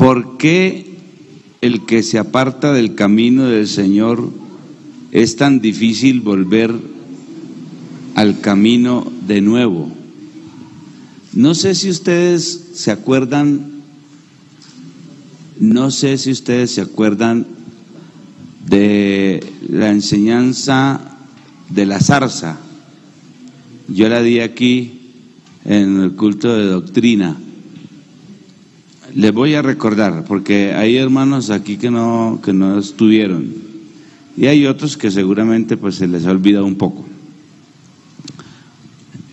¿por qué el que se aparta del camino del Señor es tan difícil volver al camino de nuevo? No sé si ustedes se acuerdan, de la enseñanza de la zarza. Yo la di aquí en el culto de doctrina. Les voy a recordar, porque hay hermanos aquí que no estuvieron, y hay otros que seguramente pues se les ha olvidado un poco.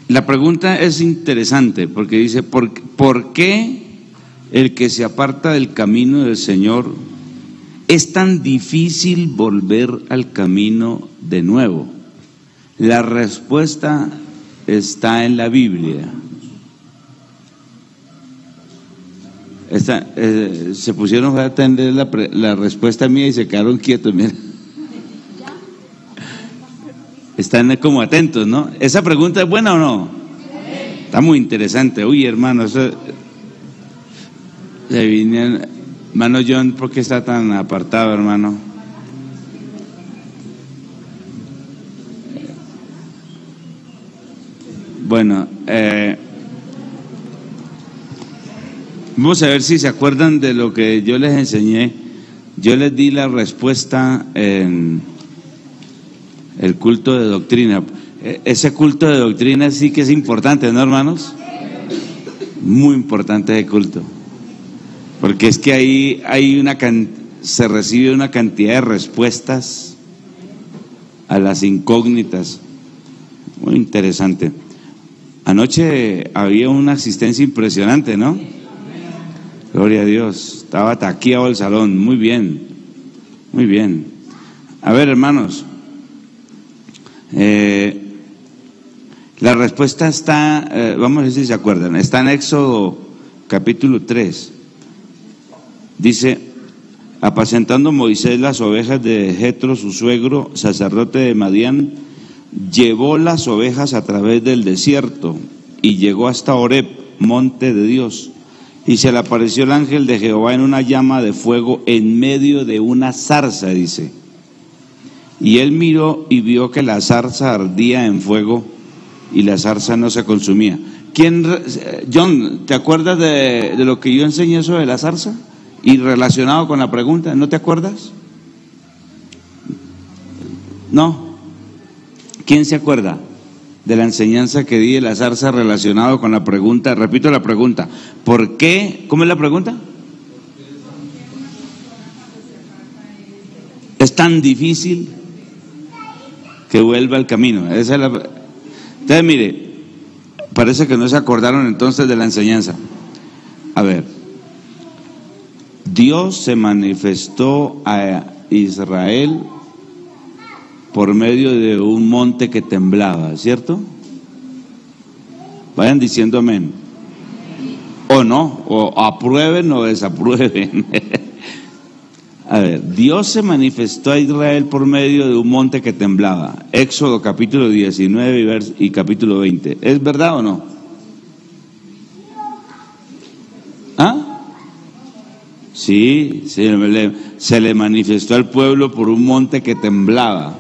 La pregunta es interesante, porque dice, ¿por qué el que se aparta del camino del Señor es tan difícil volver al camino de nuevo? La respuesta está en la Biblia. Se pusieron a atender la respuesta mía y se quedaron quietos, mira. Están como atentos, ¿no? ¿Esa pregunta es buena o no? Está muy interesante. Uy, hermano, hermano John, ¿por qué está tan apartado, hermano? Bueno, vamos a ver si se acuerdan de lo que yo les enseñé. Yo les di la respuesta en el culto de doctrina. Ese culto de doctrina sí que es importante, ¿no, hermanos? Muy importante ese culto, porque es que ahí se recibe una cantidad de respuestas a las incógnitas. Muy interesante. Anoche había una asistencia impresionante, ¿no? Gloria a Dios. Estaba taquillado el salón. Muy bien, muy bien. A ver, hermanos, la respuesta está, vamos a ver si se acuerdan, está en Éxodo capítulo 3. Dice: apacentando Moisés las ovejas de Jetro, su suegro, sacerdote de Madián, llevó las ovejas a través del desierto y llegó hasta Horeb, monte de Dios, y se le apareció el ángel de Jehová en una llama de fuego en medio de una zarza, dice. Y él miró y vio que la zarza ardía en fuego y la zarza no se consumía. John, ¿te acuerdas de lo que yo enseñé sobre la zarza? Y relacionado con la pregunta, ¿no te acuerdas? ¿No? ¿Quién se acuerda de la enseñanza que di de la zarza relacionado con la pregunta? Repito la pregunta, ¿por qué? ¿Cómo es la pregunta? ¿Es tan difícil que vuelva al camino? Esa es la... Entonces, mire, parece que no se acordaron entonces de la enseñanza. A ver, Dios se manifestó a Israel por medio de un monte que temblaba, ¿cierto? Vayan diciendo amén. O no, o aprueben o desaprueben. A ver, Dios se manifestó a Israel por medio de un monte que temblaba. Éxodo capítulo 19 y capítulo 20. ¿Es verdad o no? ¿Ah? Sí, se le manifestó al pueblo por un monte que temblaba.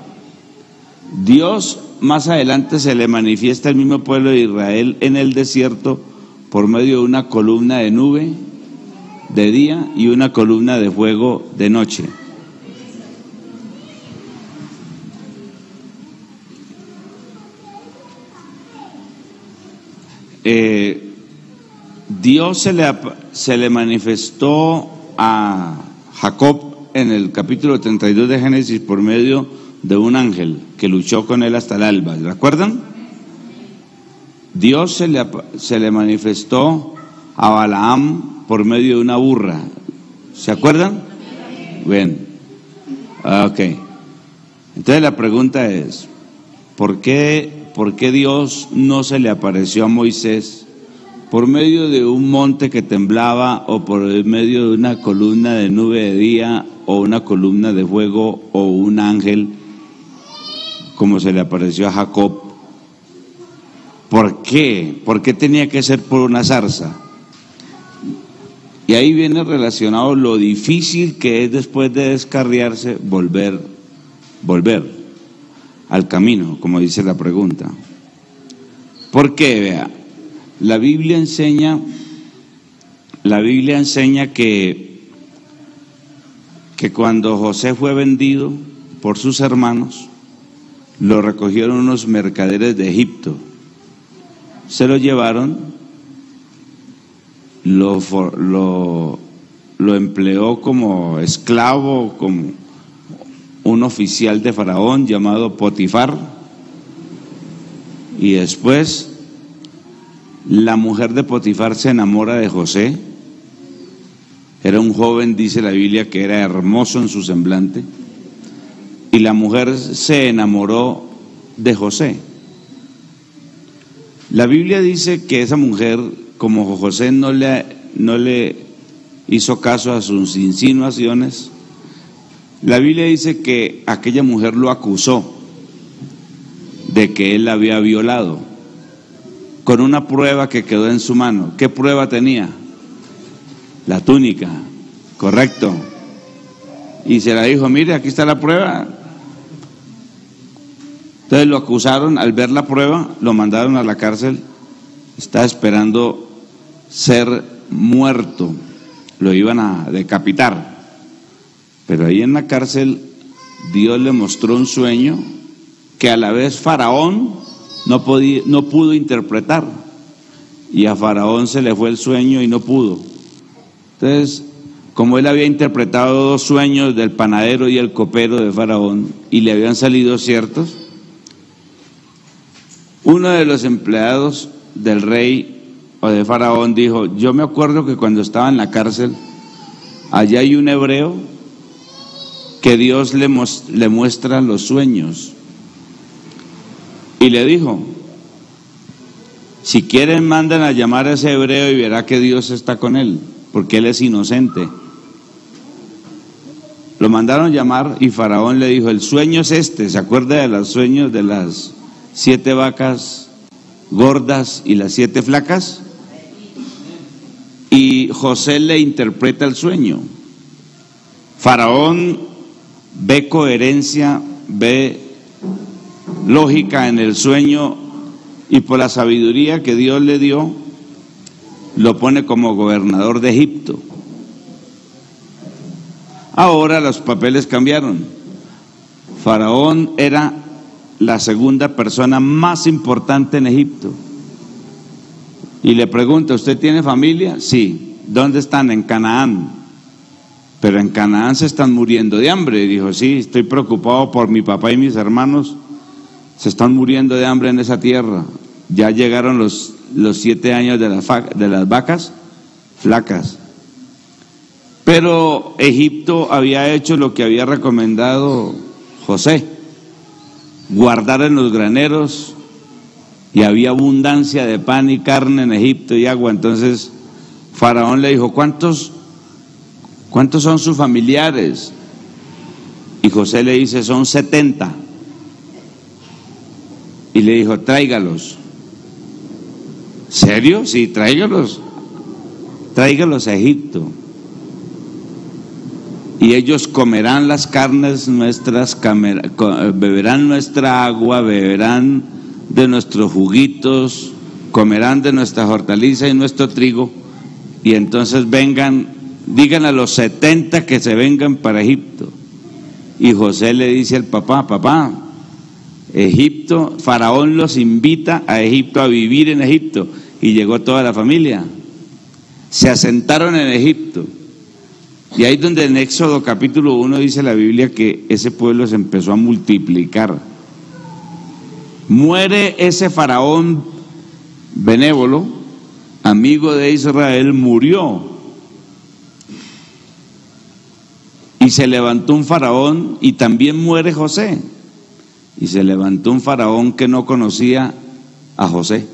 Dios más adelante se le manifiesta al mismo pueblo de Israel en el desierto por medio de una columna de nube de día y una columna de fuego de noche. Dios se le manifestó a Jacob en el capítulo 32 de Génesis por medio de un ángel que luchó con él hasta el alba. ¿Recuerdan? Dios se le manifestó a Balaam por medio de una burra. ¿Se acuerdan? Bien. Ok. Entonces la pregunta es, ¿por qué Dios no se le apareció a Moisés por medio de un monte que temblaba, o por medio de una columna de nube de día, o una columna de fuego, o un ángel, como se le apareció a Jacob? ¿Por qué? ¿Por qué tenía que ser por una zarza? Y ahí viene relacionado lo difícil que es después de descarriarse volver al camino, como dice la pregunta. Porque, vea, la Biblia enseña que cuando José fue vendido por sus hermanos, lo recogieron unos mercaderes de Egipto, se lo llevaron, lo empleó como esclavo, como un oficial de Faraón llamado Potifar, y después la mujer de Potifar se enamora de José. Era un joven, dice la Biblia, que era hermoso en su semblante, y la mujer se enamoró de José. La Biblia dice que esa mujer, como José no le hizo caso a sus insinuaciones, la Biblia dice que aquella mujer lo acusó de que él la había violado, con una prueba que quedó en su mano. ¿Qué prueba tenía? La túnica, correcto. Y se la dijo, mire, aquí está la prueba. Entonces lo acusaron, al ver la prueba, lo mandaron a la cárcel, estaba esperando ser muerto, lo iban a decapitar. Pero ahí en la cárcel Dios le mostró un sueño que a la vez Faraón no pudo interpretar, y a Faraón se le fue el sueño y no pudo. Entonces, como él había interpretado 2 sueños del panadero y el copero de Faraón y le habían salido ciertos, uno de los empleados del rey o de Faraón dijo, yo me acuerdo que cuando estaba en la cárcel, allá hay un hebreo que Dios le muestra los sueños. Y le dijo, si quieren mandan a llamar a ese hebreo y verá que Dios está con él, porque él es inocente. Lo mandaron llamar y Faraón le dijo, el sueño es este. ¿Se acuerda de los sueños de las 7 vacas gordas y las 7 flacas? Y José le interpreta el sueño. Faraón ve coherencia, ve lógica en el sueño, y por la sabiduría que Dios le dio, lo pone como gobernador de Egipto. Ahora los papeles cambiaron. Faraón era la segunda persona más importante en Egipto. Y le pregunta, ¿usted tiene familia? Sí. ¿Dónde están? En Canaán. Pero en Canaán se están muriendo de hambre. Y dijo, sí, estoy preocupado por mi papá y mis hermanos. Se están muriendo de hambre en esa tierra. Ya llegaron los 7 años de las vacas flacas. Pero Egipto había hecho lo que había recomendado José, guardar en los graneros, y había abundancia de pan y carne en Egipto y agua. Entonces Faraón le dijo, ¿cuántos son sus familiares? Y José le dice, son 70. Y le dijo, tráigalos. ¿Serio? Sí, tráigalos a Egipto. Y ellos comerán las carnes nuestras, beberán nuestra agua, beberán de nuestros juguitos, comerán de nuestras hortalizas y nuestro trigo, y entonces vengan, digan a los 70 que se vengan para Egipto. Y José le dice al papá, Egipto, Faraón los invita a Egipto, a vivir en Egipto, y llegó toda la familia, se asentaron en Egipto. Y ahí donde en Éxodo capítulo 1 dice la Biblia que ese pueblo se empezó a multiplicar. Muere ese Faraón benévolo, amigo de Israel, murió. Y se levantó un Faraón, y también muere José. Y se levantó un Faraón que no conocía a José.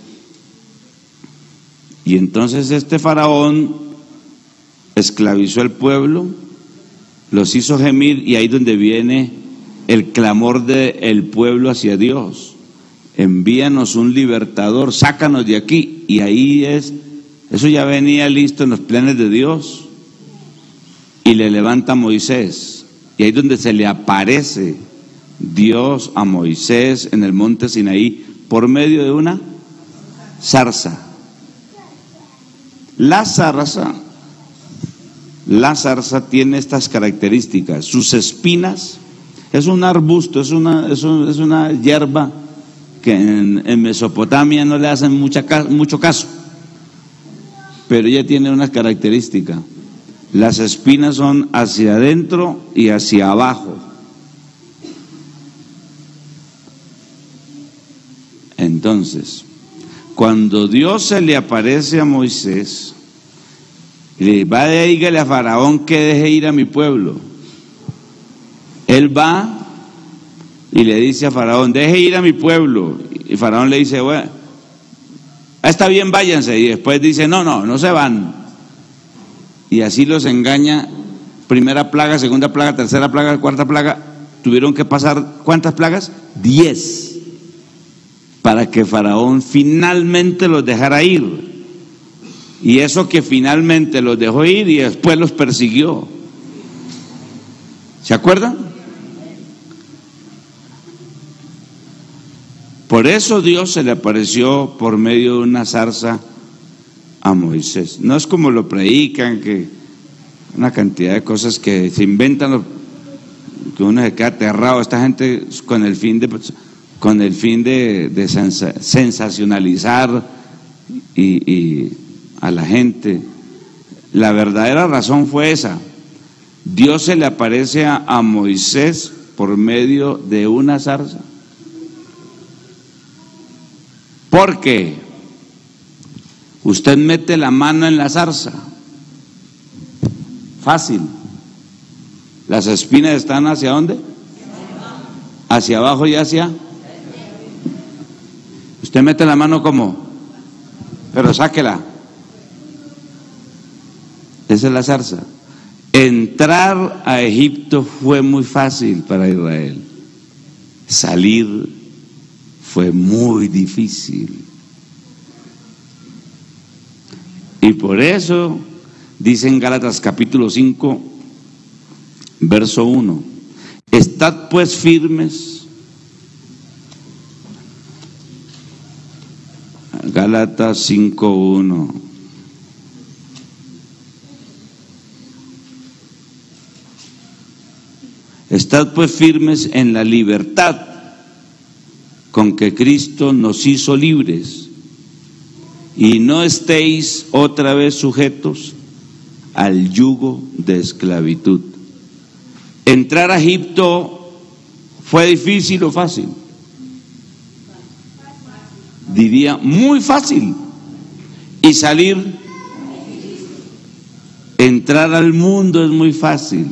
Y entonces este Faraón esclavizó al pueblo, los hizo gemir, y ahí donde viene el clamor del pueblo hacia Dios. Envíanos un libertador, sácanos de aquí. Y ahí es Eso ya venía listo en los planes de Dios. Y le levanta a Moisés. Y ahí es donde se le aparece Dios a Moisés en el monte Sinaí por medio de una zarza. La zarza tiene estas características. Sus espinas, es un arbusto, es una hierba que en Mesopotamia no le hacen mucho caso, pero ella tiene una característica. Las espinas son hacia adentro y hacia abajo. Entonces, cuando Dios se le aparece a Moisés, le va de ahí, dígale a Faraón que deje ir a mi pueblo. Él va y le dice a Faraón, deje ir a mi pueblo. Y Faraón le dice, bueno, está bien, váyanse. Y después dice, no se van. Y así los engaña. Primera plaga, segunda plaga, tercera plaga, cuarta plaga. Tuvieron que pasar, ¿cuántas plagas? 10. Para que Faraón finalmente los dejara ir. Y eso que finalmente los dejó ir y después los persiguió. ¿Se acuerdan? Por eso Dios se le apareció por medio de una zarza a Moisés. No es como lo predican, que una cantidad de cosas que se inventan, que uno se queda aterrado. Esta gente con el fin de sensacionalizar y a la gente. La verdadera razón fue esa. Dios se le aparece a Moisés por medio de una zarza. ¿Por qué? Usted mete la mano en la zarza. Fácil. Las espinas están ¿hacia dónde? Hacia abajo y hacia. Usted mete la mano como, pero sáquela. Esa es la zarza. Entrar a Egipto fue muy fácil para Israel. Salir fue muy difícil. Y por eso dice en Gálatas capítulo 5, verso 1, estad pues firmes. Gálatas 5:1. Estad pues firmes en la libertad con que Cristo nos hizo libres, y no estéis otra vez sujetos al yugo de esclavitud. ¿Entrar a Egipto fue difícil o fácil? Diría muy fácil. Y salir, entrar al mundo es muy fácil.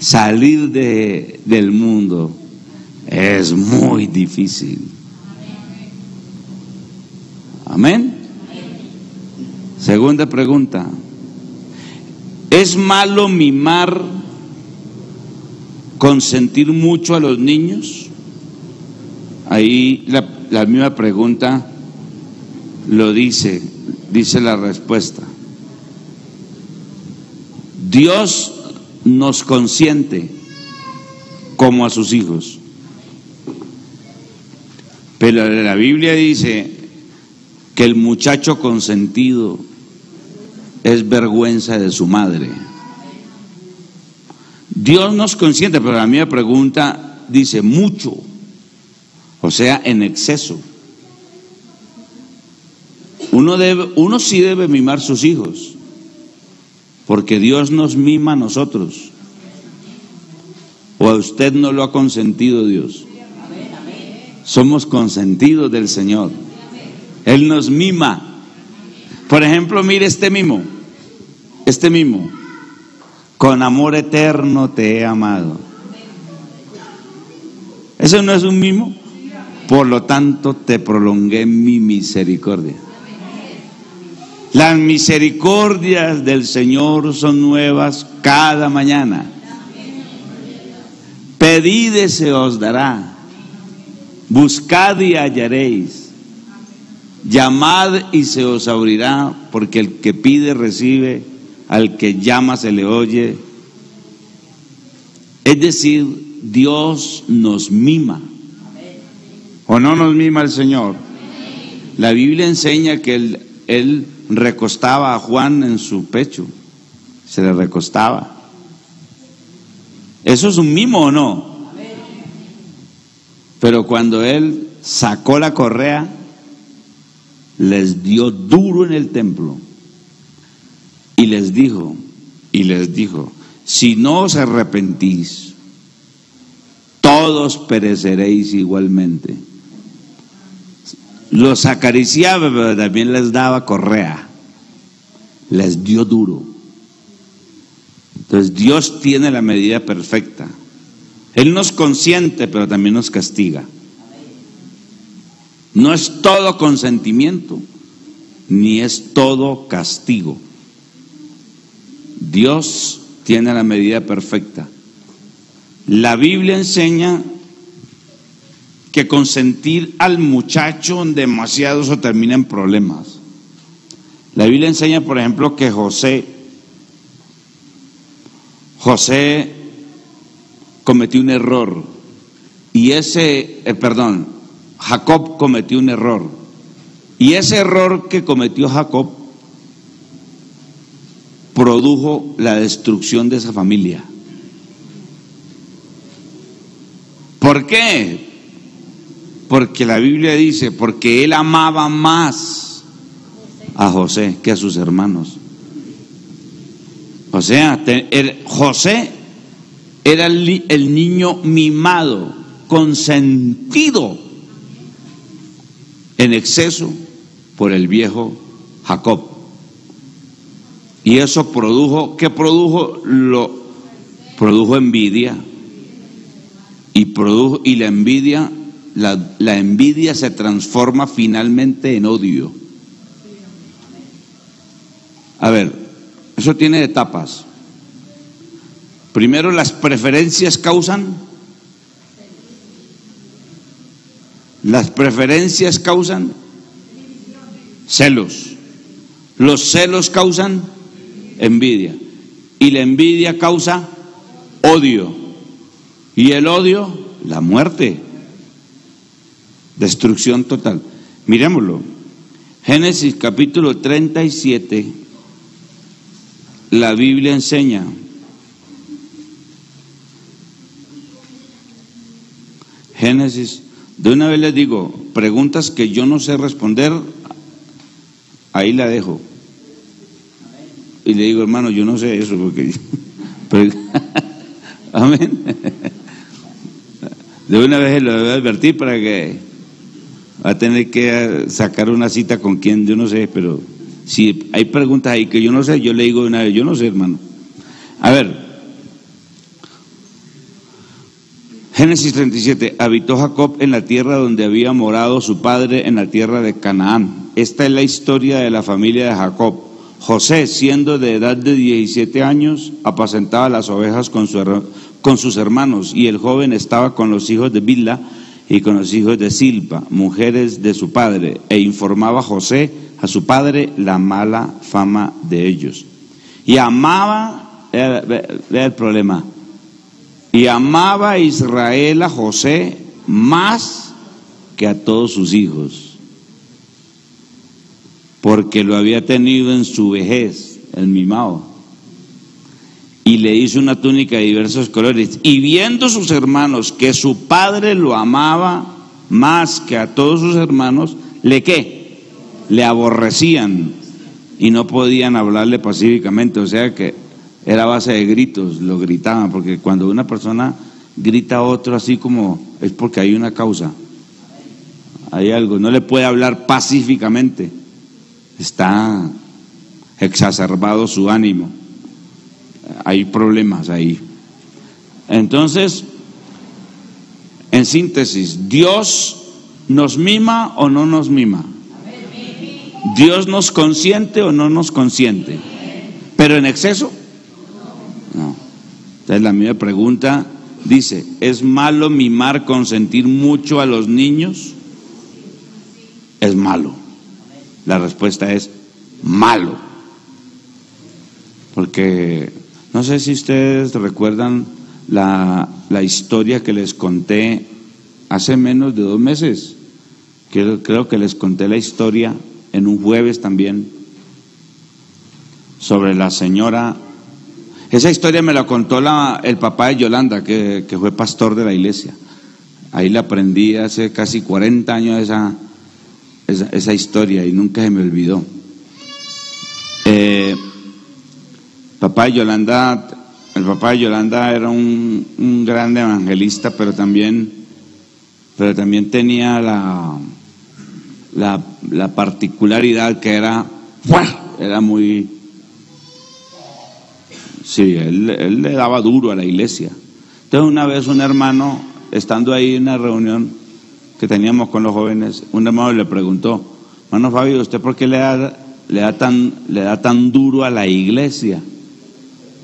Salir del mundo es muy difícil. Amén. Segunda pregunta. ¿Es malo mimar, consentir mucho a los niños? Ahí la misma pregunta lo dice la respuesta. Dios nos consiente como a sus hijos. Pero la Biblia dice que el muchacho consentido es vergüenza de su madre. Dios nos consiente, pero la misma pregunta dice mucho, o sea, en exceso. Uno sí debe mimar sus hijos, porque Dios nos mima a nosotros. ¿O a usted no lo ha consentido Dios? Somos consentidos del Señor. Él nos mima. Por ejemplo, mire este mimo. Con amor eterno te he amado. ¿Eso no es un mimo? Por lo tanto, te prolongué mi misericordia. Las misericordias del Señor son nuevas cada mañana. Pedid y se os dará. Buscad y hallaréis. llamad y se os abrirá, porque el que pide recibe, al que llama se le oye. Es decir, Dios nos mima. ¿O no nos mima el Señor? La Biblia enseña que él recostaba a Juan en su pecho, se le recostaba. ¿Eso es un mimo o no? Pero cuando él sacó la correa, les dio duro en el templo y les dijo, si no os arrepentís, todos pereceréis igualmente. Los acariciaba, pero también les daba correa, les dio duro. Entonces Dios tiene la medida perfecta. Él nos consiente, pero también nos castiga. No es todo consentimiento, ni es todo castigo. Dios tiene la medida perfecta. La Biblia enseña que consentir al muchacho demasiado eso termina en problemas. La Biblia enseña, por ejemplo, que José cometió un error y Jacob cometió un error, y ese error que cometió Jacob produjo la destrucción de esa familia. ¿Por qué? Porque la Biblia dice, porque él amaba más a José que a sus hermanos. O sea, José era el niño mimado, consentido en exceso por el viejo Jacob. Y eso produjo, ¿qué produjo? Produjo envidia. Y la envidia se transforma finalmente en odio. A ver, eso tiene etapas. Primero, las preferencias causan celos. Los celos causan envidia. Y la envidia causa odio. Y el odio, la muerte. Destrucción total. Miremoslo. Génesis capítulo 37. La Biblia enseña. Génesis. De una vez les digo, preguntas que yo no sé responder, ahí la dejo. Y le digo, hermano, yo no sé eso, porque pero, amén. De una vez lo voy a advertir para que va a tener que sacar una cita con quien yo no sé, pero si hay preguntas ahí que yo no sé, yo le digo de una vez, yo no sé, hermano. A ver, Génesis 37, habitó Jacob en la tierra donde había morado su padre, en la tierra de Canaán. Esta es la historia de la familia de Jacob. José, siendo de edad de 17 años, apacentaba las ovejas con sus hermanos, y el joven estaba con los hijos de Bilha y con los hijos de Silpa, mujeres de su padre, e informaba José a su padre la mala fama de ellos. Y amaba, vea el problema, y amaba a Israel a José más que a todos sus hijos, porque lo había tenido en su vejez, el mimado, y le hizo una túnica de diversos colores. Y viendo sus hermanos que su padre lo amaba más que a todos sus hermanos, le aborrecían y no podían hablarle pacíficamente. O sea que era a base de gritos, lo gritaban, porque cuando una persona grita a otro así como, es porque hay una causa, hay algo, no le puede hablar pacíficamente, está exacerbado su ánimo, hay problemas ahí. Entonces, en síntesis, ¿Dios nos mima o no nos mima? ¿Dios nos consiente o no nos consiente? ¿Pero en exceso? No. Entonces la misma pregunta dice, ¿es malo mimar, consentir mucho a los niños? Es malo. La respuesta es malo. Porque no sé si ustedes recuerdan la historia que les conté hace menos de 2 meses. Creo que les conté la historia en un jueves también, sobre la señora. Esa historia me la contó el papá de Yolanda, que fue pastor de la iglesia. Ahí la aprendí hace casi 40 años esa historia y nunca se me olvidó. El papá de Yolanda era un gran evangelista, pero también tenía la particularidad que era muy... Sí, él le daba duro a la iglesia. Entonces una vez un hermano, estando ahí en una reunión que teníamos con los jóvenes, un hermano le preguntó: hermano Fabio, ¿usted por qué le da tan duro a la iglesia?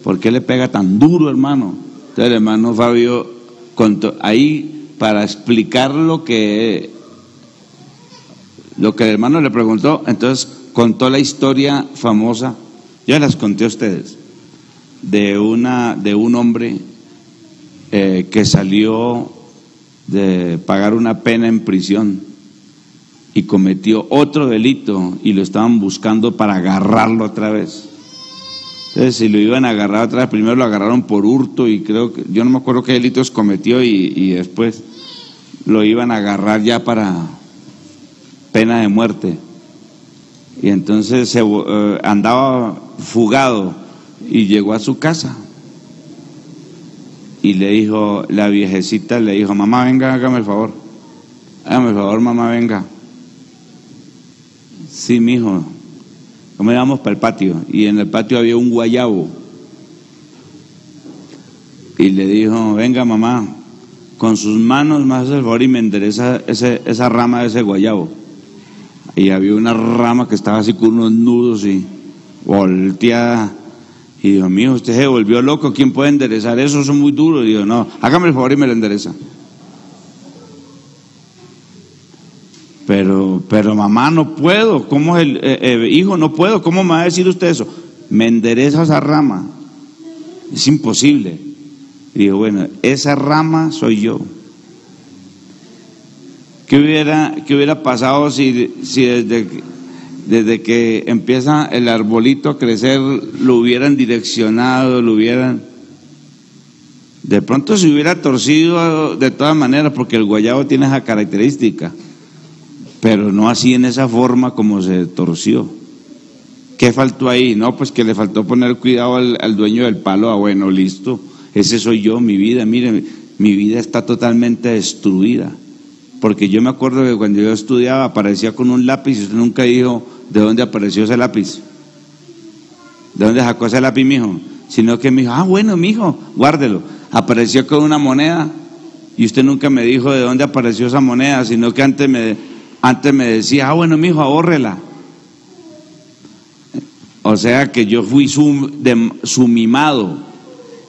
¿Por qué le pega tan duro, hermano? Entonces el hermano Fabio contó ahí, para explicar lo que el hermano le preguntó, entonces contó la historia famosa, yo las conté a ustedes, de un hombre que salió de pagar una pena en prisión y cometió otro delito y lo estaban buscando para agarrarlo otra vez. Entonces, si lo iban a agarrar otra vez, primero lo agarraron por hurto y yo no me acuerdo qué delitos cometió, y después lo iban a agarrar ya para pena de muerte. Y entonces andaba fugado y llegó a su casa y le dijo, la viejecita le dijo: mamá, venga, hágame el favor, mamá, venga. Sí, mijo. ¿Cómo íbamos para el patio? Y en el patio había un guayabo. Y le dijo: venga, mamá, con sus manos me hace el favor y me endereza esa rama de ese guayabo. Y había una rama que estaba así con unos nudos y volteada. Y dijo: mijo, usted se volvió loco, ¿quién puede enderezar eso? Son muy duros. Y dijo: no, hágame el favor y me lo endereza. Pero mamá, no puedo. ¿Cómo hijo, no puedo? ¿Cómo me va a decir usted eso? Me endereza esa rama. Es imposible. Y dijo: bueno, esa rama soy yo. ¿Qué hubiera pasado si desde que empieza el arbolito a crecer lo hubieran direccionado, de pronto se hubiera torcido de todas maneras, porque el guayabo tiene esa característica, pero no así en esa forma como se torció? ¿Qué faltó ahí? No, pues que le faltó poner cuidado al dueño del palo. Bueno, listo, ese soy yo, mi vida. Mire, mi vida está totalmente destruida, porque yo me acuerdo que cuando yo estudiaba aparecía con un lápiz y usted nunca dijo de dónde apareció ese lápiz, de dónde sacó ese lápiz, mijo, sino que me dijo: bueno, mijo, guárdelo. Apareció con una moneda y usted nunca me dijo de dónde apareció esa moneda, sino que antes me decía: bueno, mijo, ahórrela. O sea que yo fui su mimado,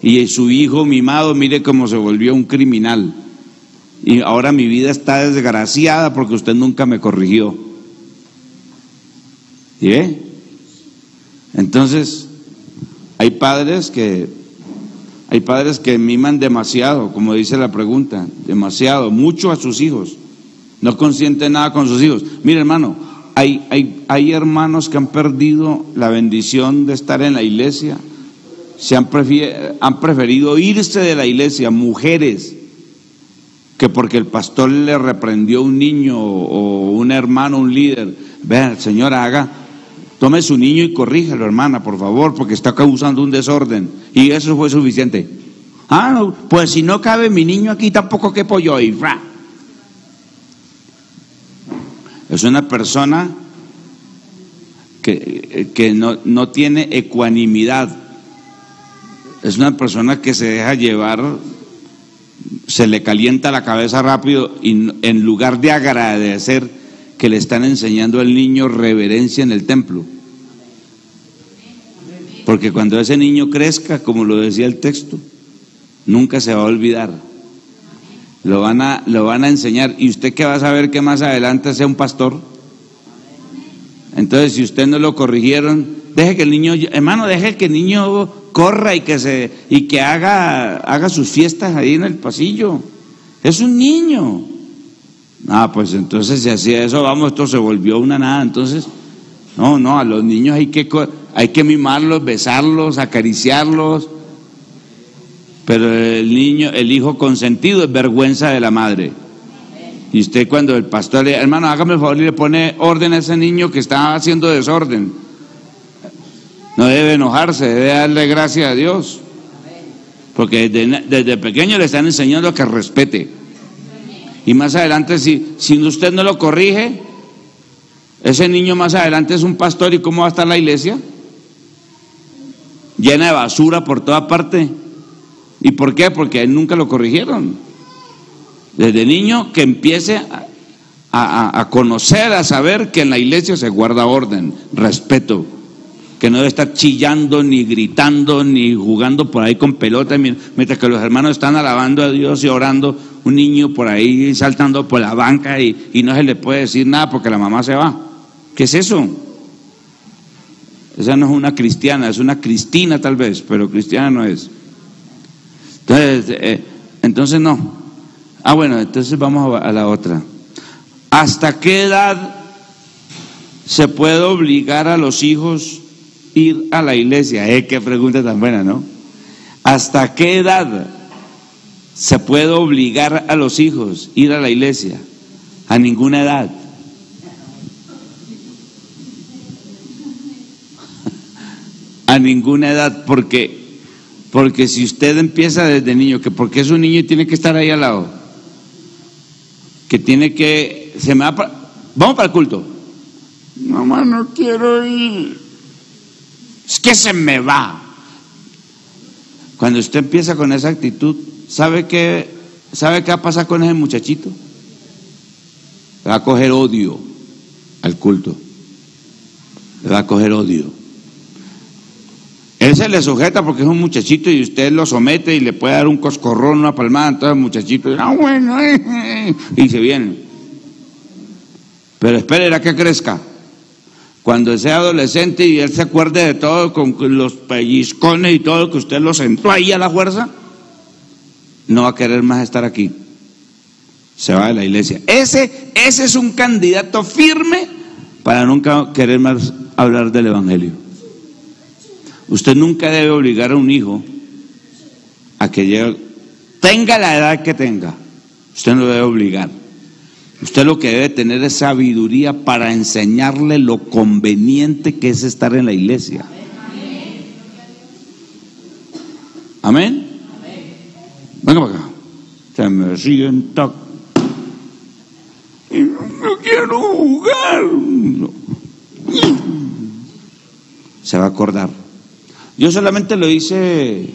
y su hijo mimado, mire cómo se volvió un criminal. Y ahora mi vida está desgraciada porque usted nunca me corrigió. ¿Sí ve? Entonces, hay padres que miman demasiado, como dice la pregunta, demasiado, mucho a sus hijos. No consienten nada con sus hijos. Mire, hermano, hay hermanos que han perdido la bendición de estar en la iglesia, han preferido irse de la iglesia, mujeres, que porque el pastor le reprendió a un niño o un hermano, un líder: vea, señora, tome su niño y corríjalo, hermana, por favor, porque está causando un desorden. Y eso fue suficiente. No, pues si no cabe mi niño aquí, tampoco quepo yo. Y es una persona que no tiene ecuanimidad. Es una persona que se deja llevar, se le calienta la cabeza rápido, y en lugar de agradecer que le están enseñando al niño reverencia en el templo. Porque cuando ese niño crezca, como lo decía el texto, nunca se va a olvidar. Lo van a enseñar. ¿Y usted qué va a saber que más adelante sea un pastor? Entonces, si usted no lo corrigieron, deje que el niño, hermano, deje que el niño corra y que haga sus fiestas ahí en el pasillo. Es un niño. Ah, pues entonces si hacía eso, vamos, esto se volvió una nada. Entonces, no, a los niños hay que mimarlos, besarlos, acariciarlos. Pero el hijo consentido es vergüenza de la madre. Y usted, cuando el pastor le dice, hermano, hágame el favor, y le pone orden a ese niño que está haciendo desorden, no debe enojarse, debe darle gracias a Dios, porque desde pequeño le están enseñando a que respete. Y más adelante, si usted no lo corrige, ese niño más adelante es un pastor. ¿Y cómo va a estar la iglesia? Llena de basura por toda parte. ¿Y por qué? Porque a él nunca lo corrigieron. Desde niño que empiece a conocer, a saber que en la iglesia se guarda orden, respeto, que no debe estar chillando, ni gritando, ni jugando por ahí con pelota, mientras que los hermanos están alabando a Dios y orando, un niño por ahí saltando por la banca y no se le puede decir nada porque la mamá se va. ¿Qué es eso? Esa no es una cristiana, es una cristina tal vez, pero cristiana no es. Entonces no. Bueno, entonces vamos a la otra. ¿Hasta qué edad se puede obligar a los hijos ir a la iglesia? Qué pregunta tan buena, ¿no? ¿Hasta qué edad se puede obligar a los hijos ir a la iglesia? A ninguna edad. A ninguna edad, porque si usted empieza desde niño, que porque es un niño y tiene que estar ahí al lado, que tiene que, vamos para el culto. Mamá, no quiero ir. Es que se me va. Cuando usted empieza con esa actitud, ¿sabe qué va a pasar con ese muchachito? Le va a coger odio al culto. Le va a coger odio. Él se le sujeta porque es un muchachito y usted lo somete y le puede dar un coscorrón, una palmada, entonces el muchachito dice, bueno, y se viene. Pero espere a que crezca. Cuando sea adolescente y él se acuerde de todo, con los pellizcones y todo, que usted lo sentó ahí a la fuerza, no va a querer más estar aquí. Se va de la iglesia. Ese es un candidato firme para nunca querer más hablar del evangelio. Usted nunca debe obligar a un hijo a que llegue, tenga la edad que tenga. Usted no debe obligar. Usted lo que debe tener es sabiduría para enseñarle lo conveniente que es estar en la iglesia. Amén. Venga para acá. Se me sienta. Y no quiero jugar. Se va a acordar. Yo solamente lo hice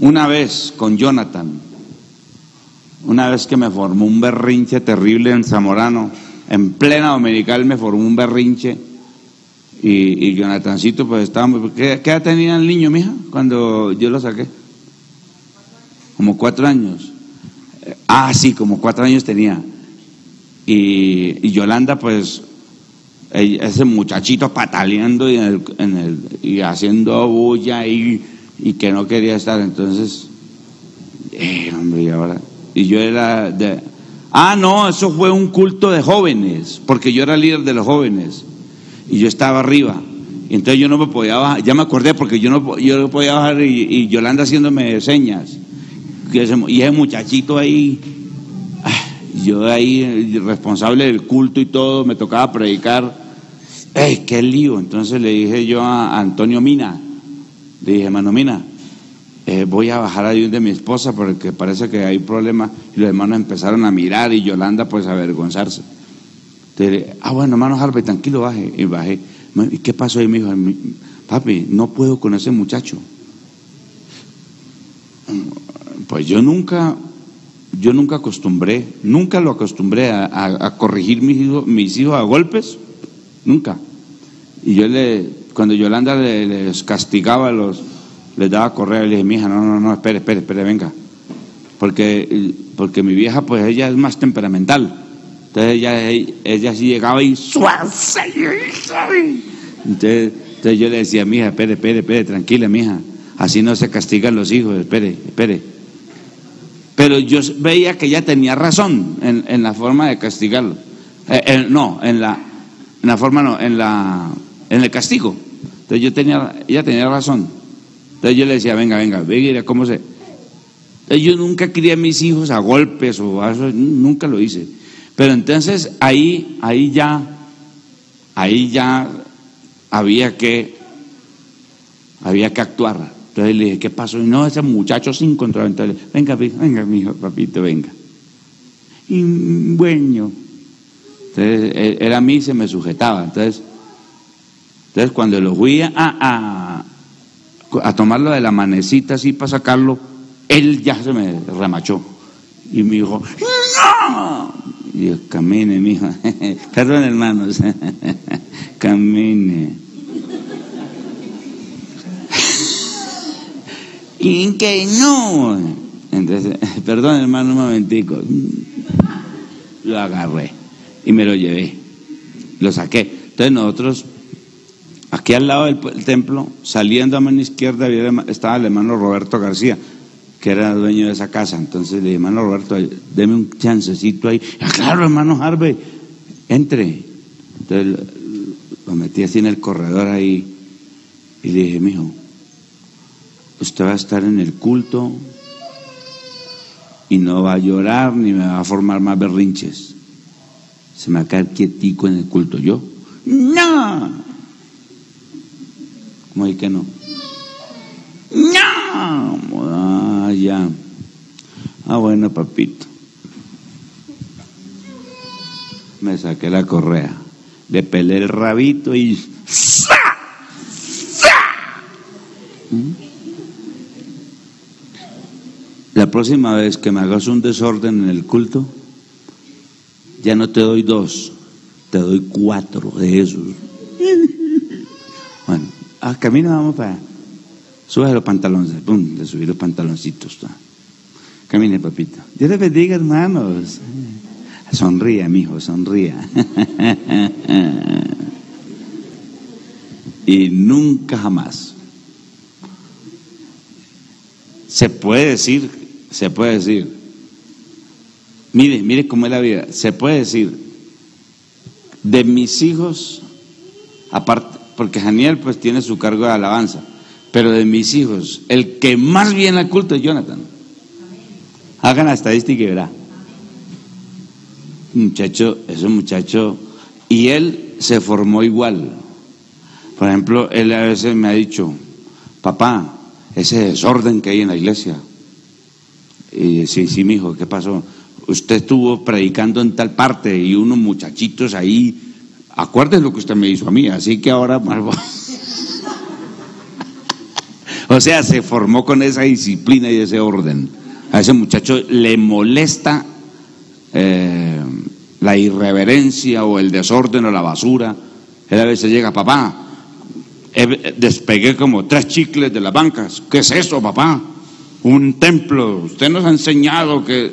una vez con Jonathan, una vez que me formó un berrinche terrible en Zamorano, en plena dominical me formó un berrinche y Jonathancito pues estábamos, ¿qué edad tenía el niño, mija, cuando yo lo saqué? Como 4 años. Sí, como 4 años tenía. Y Yolanda pues, ese muchachito pataleando y haciendo bulla y que no quería estar. Entonces, hombre, y ahora, y yo era no, eso fue un culto de jóvenes, porque yo era líder de los jóvenes y yo estaba arriba, y entonces yo no me podía bajar. Ya me acordé, porque yo no podía bajar y Yolanda haciéndome señas y ese muchachito ahí, yo ahí responsable del culto y todo, me tocaba predicar. ¡Qué lío! Entonces le dije yo a Antonio Mina, le dije, hermano Mina, voy a bajar ahí de mi esposa porque parece que hay problemas. Y los hermanos empezaron a mirar y Yolanda pues a avergonzarse. Entonces, bueno, hermano Harvey, tranquilo, baje. Y bajé. ¿Y qué pasó ahí? Me dijo, papi, no puedo con ese muchacho. Pues yo nunca lo acostumbré a corregir mis hijos a golpes. Nunca. Y yo cuando Yolanda les castigaba, les daba correa, y le dije, mija, no, espere, venga. Porque mi vieja, pues ella es más temperamental. Entonces ella sí llegaba y entonces yo le decía, mija, espere, tranquila, mija, así no se castigan los hijos, espere. Pero yo veía que ella tenía razón en la forma de castigarlo. En el castigo. Entonces ella tenía razón. Entonces yo le decía, venga, cómo se. Entonces yo nunca crié a mis hijos a golpes o a eso, nunca lo hice. Pero entonces ahí ya había que actuar. Entonces le dije, ¿qué pasó? Y no, ese muchacho sin control. Entonces, venga, mi hijo, papito, venga. Y bueno, entonces él a mí se me sujetaba. Entonces cuando lo fui a tomarlo de la manecita así para sacarlo, él ya se me remachó. Y me dijo, ¡no! Y yo, camine, mijo. Perdón, hermanos. Camine. Y que no. Entonces, perdón, hermano, un momentico. Lo agarré y me lo llevé. Lo saqué. Entonces nosotros, aquí al lado del templo, saliendo a mano izquierda, estaba el hermano Roberto García, que era dueño de esa casa. Entonces le dije, hermano Roberto, deme un chancecito ahí. Claro, hermano Harvey, entre. Entonces lo metí así en el corredor ahí y le dije, mijo, usted va a estar en el culto y no va a llorar ni me va a formar más berrinches. Se me va a caer quietico en el culto. Yo, no. ¿Cómo es que no? No. Ya. Bueno, papito. Me saqué la correa, le pelé el rabito y ¡sa! La próxima vez que me hagas un desorden en el culto, ya no te doy 2, te doy 4 de esos. Bueno, camino, vamos para allá. Sube los pantalones, pum, le subí los pantaloncitos. Camine, papito. Dios les bendiga, hermanos. Sonría, mijo, sonría. Y nunca jamás. Se puede decir, mire cómo es la vida, se puede decir, de mis hijos, aparte, porque Janiel pues tiene su cargo de alabanza, pero de mis hijos, el que más viene al culto es Jonathan. Hagan la estadística y verá. Es un muchacho, y él se formó igual. Por ejemplo, él a veces me ha dicho, papá, ese desorden que hay en la iglesia. Y sí, mijo, ¿qué pasó? Usted estuvo predicando en tal parte y unos muchachitos ahí, acuérdese lo que usted me hizo a mí, así que ahora o sea, se formó con esa disciplina y ese orden. A ese muchacho le molesta la irreverencia o el desorden o la basura. Él a veces llega, papá, despegué como 3 chicles de las bancas. ¿Qué es eso, papá? Un templo. Usted nos ha enseñado que.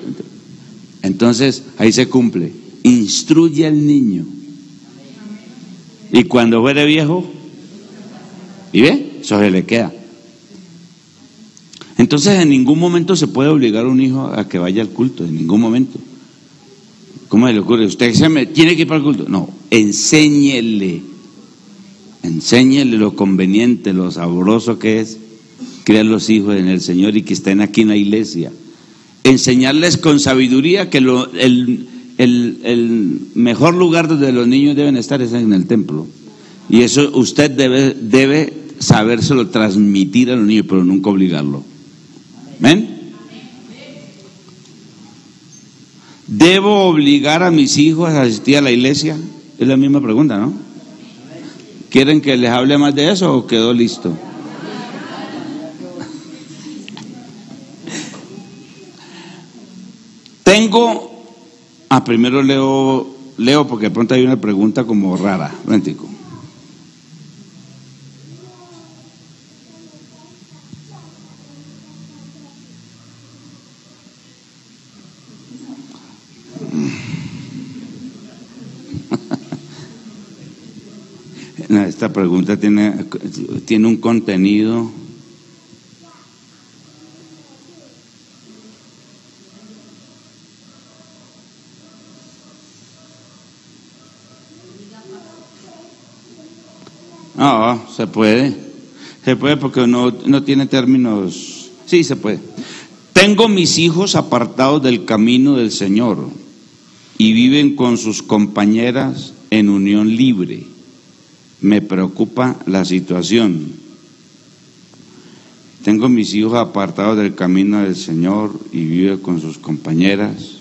Entonces ahí se cumple. Instruye al niño. Y cuando fuere viejo, ¿y ve? Eso se le queda. Entonces en ningún momento se puede obligar a un hijo a que vaya al culto, en ningún momento. ¿Cómo se le ocurre? Usted tiene que ir para el culto. No, enséñele lo conveniente, lo sabroso que es criar los hijos en el Señor y que estén aquí en la iglesia. Enseñarles con sabiduría que el mejor lugar donde los niños deben estar es en el templo. Y eso usted debe sabérselo transmitir a los niños, pero nunca obligarlo. ¿Ven? ¿Debo obligar a mis hijos a asistir a la iglesia? Es la misma pregunta, ¿no? ¿Quieren que les hable más de eso o quedó listo? Primero leo porque de pronto hay una pregunta como rara. Momentico. Esta pregunta tiene un contenido. No, se puede porque no tiene términos. Sí, se puede. Tengo mis hijos apartados del camino del Señor y viven con sus compañeras en unión libre. Me preocupa la situación. Tengo mis hijos apartados del camino del Señor y viven con sus compañeras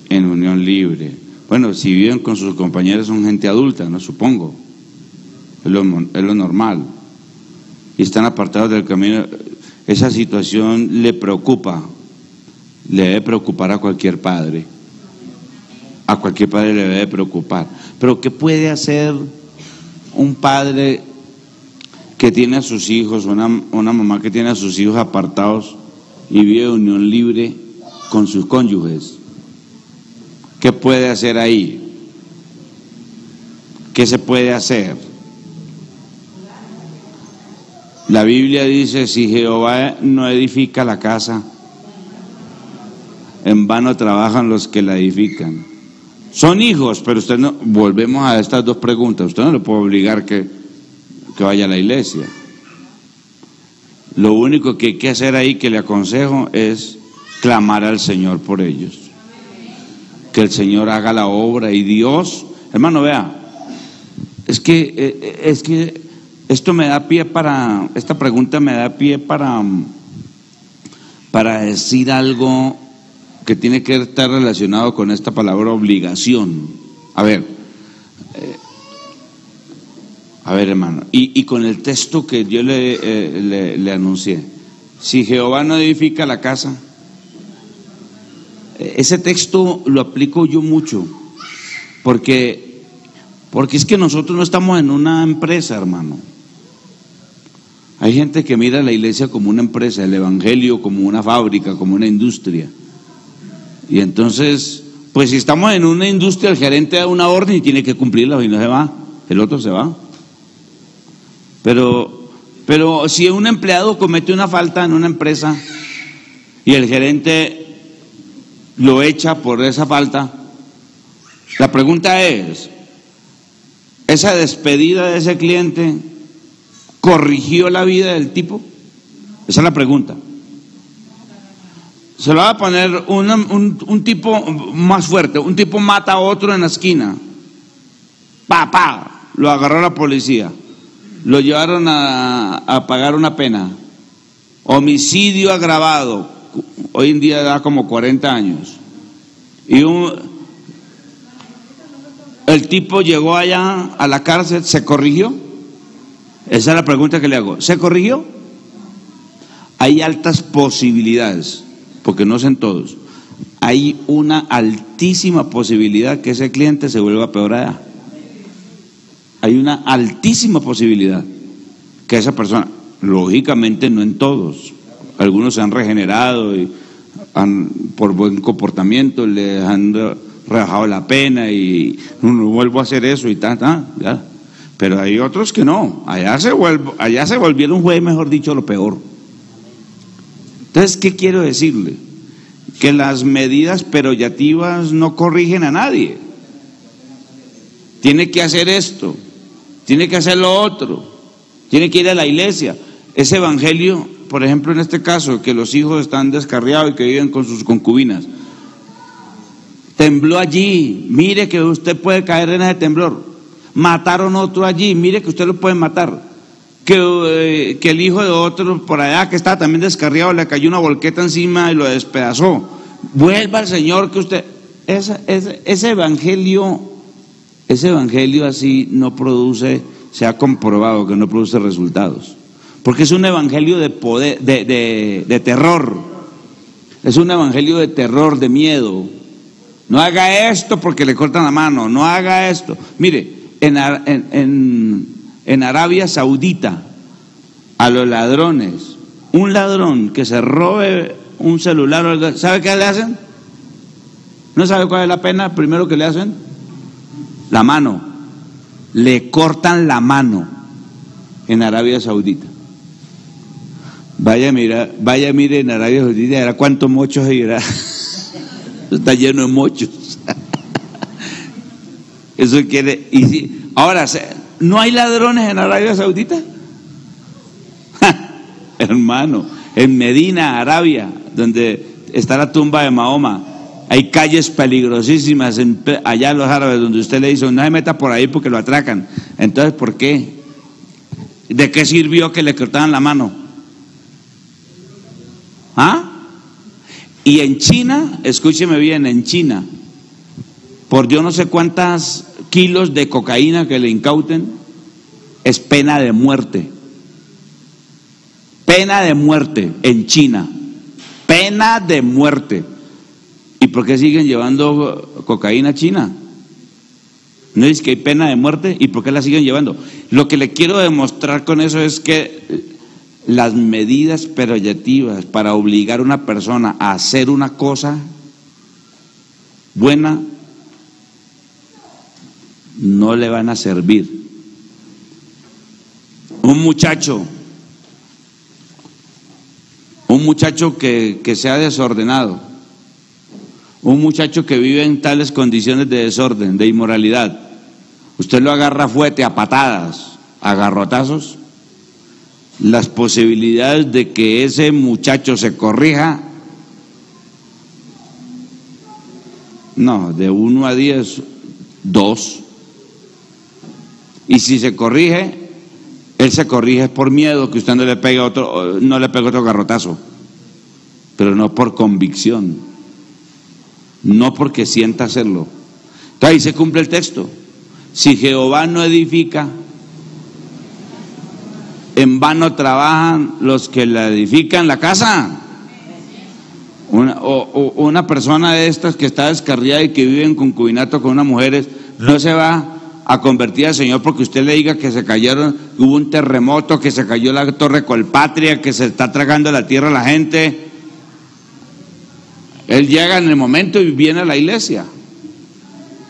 en unión libre. Bueno, si viven con sus compañeras son gente adulta, no supongo. Es lo normal. Y están apartados del camino. Esa situación le preocupa. Le debe preocupar a cualquier padre. A cualquier padre le debe preocupar. Pero ¿qué puede hacer un padre que tiene a sus hijos, una mamá que tiene a sus hijos apartados y vive en unión libre con sus cónyuges? ¿Qué puede hacer ahí? ¿Qué se puede hacer? La Biblia dice, si Jehová no edifica la casa, en vano trabajan los que la edifican. Son hijos, pero usted no, volvemos a estas dos preguntas, usted no le puede obligar que vaya a la iglesia. Lo único que hay que hacer ahí, que le aconsejo, es clamar al Señor por ellos. Que el Señor haga la obra y Dios, hermano, vea, es que esto me da pie para, esta pregunta me da pie para decir algo que tiene que estar relacionado con esta palabra obligación. A ver, hermano, y con el texto que yo le anuncié, si Jehová no edifica la casa, ese texto lo aplico yo mucho, porque es que nosotros no estamos en una empresa, hermano. Hay gente que mira la iglesia como una empresa, el evangelio como una fábrica, como una industria. Y entonces, pues si estamos en una industria, el gerente da una orden y tiene que cumplirla, y no se va, el otro se va. Pero si un empleado comete una falta en una empresa y el gerente lo echa por esa falta, la pregunta es, ¿esa despedida de ese cliente corrigió la vida del tipo? Esa es la pregunta. Se lo va a poner un tipo más fuerte. Un tipo mata a otro en la esquina. Lo agarró la policía. Lo llevaron a pagar una pena. Homicidio agravado. Hoy en día da como 40 años. Y el tipo llegó allá a la cárcel, ¿se corrigió? Esa es la pregunta que le hago. ¿Se corrigió? Hay altas posibilidades, porque no son todos. Hay una altísima posibilidad que ese cliente se vuelva peor allá. Hay una altísima posibilidad que esa persona, lógicamente no en todos, algunos se han regenerado y por buen comportamiento les han rebajado la pena y no vuelvo a hacer eso y ya. Pero hay otros que no, allá se volvieron juez, mejor dicho, lo peor. Entonces, ¿qué quiero decirle? Que las medidas peyorativas no corrigen a nadie. Tiene que hacer esto, tiene que hacer lo otro, tiene que ir a la iglesia. Ese evangelio, por ejemplo, en este caso, que los hijos están descarriados y que viven con sus concubinas. Tembló allí, mire que usted puede caer en ese temblor. Mataron otro allí, mire que usted lo puede matar. Que el hijo de otro por allá que estaba también descarriado le cayó una volqueta encima y lo despedazó. Vuelva al Señor, que usted, ese evangelio así no produce, se ha comprobado que no produce resultados, porque es un evangelio de poder, de terror. Es un evangelio de terror, de miedo. No haga esto porque le cortan la mano, no haga esto. Mire, en Arabia Saudita, a los ladrones, un ladrón que se robe un celular, ¿sabe qué le hacen? ¿No sabe cuál es la pena primero que le hacen? La mano. le cortan la mano en Arabia Saudita. Vaya, mire en Arabia Saudita, ¿era cuántos mochos irá? Está lleno de mochos. Eso quiere. Y si, ahora, ¿no hay ladrones en Arabia Saudita? Hermano, en Medina, Arabia, donde está la tumba de Mahoma, hay calles peligrosísimas allá los árabes, donde usted le dice, no se meta por ahí porque lo atracan. Entonces, ¿por qué? ¿De qué sirvió que le cortaran la mano? ¿Ah? Y en China, escúcheme bien, en China, por yo no sé cuántas kilos de cocaína que le incauten, es pena de muerte. Pena de muerte en China. Pena de muerte. ¿Y por qué siguen llevando cocaína a China? ¿No es que hay pena de muerte? ¿Y por qué la siguen llevando? Lo que le quiero demostrar con eso es que las medidas preventivas para obligar a una persona a hacer una cosa buena no le van a servir. Un muchacho que sea desordenado, un muchacho que vive en tales condiciones de desorden, de inmoralidad, usted lo agarra fuerte a patadas, a garrotazos, las posibilidades de que ese muchacho se corrija, no, de 1 a 10, 2. Y si se corrige, él se corrige por miedo que usted no le pegue otro garrotazo, pero no por convicción, no porque sienta hacerlo. Entonces ahí se cumple el texto. Si Jehová no edifica, en vano trabajan los que la edifican la casa. Una persona de estas que está descarriada y que vive en concubinato con unas mujeres, no se va a convertir al Señor porque usted le diga que se cayeron, hubo un terremoto, que se cayó la Torre Colpatria, que se está tragando la tierra a la gente. Él llega en el momento y viene a la iglesia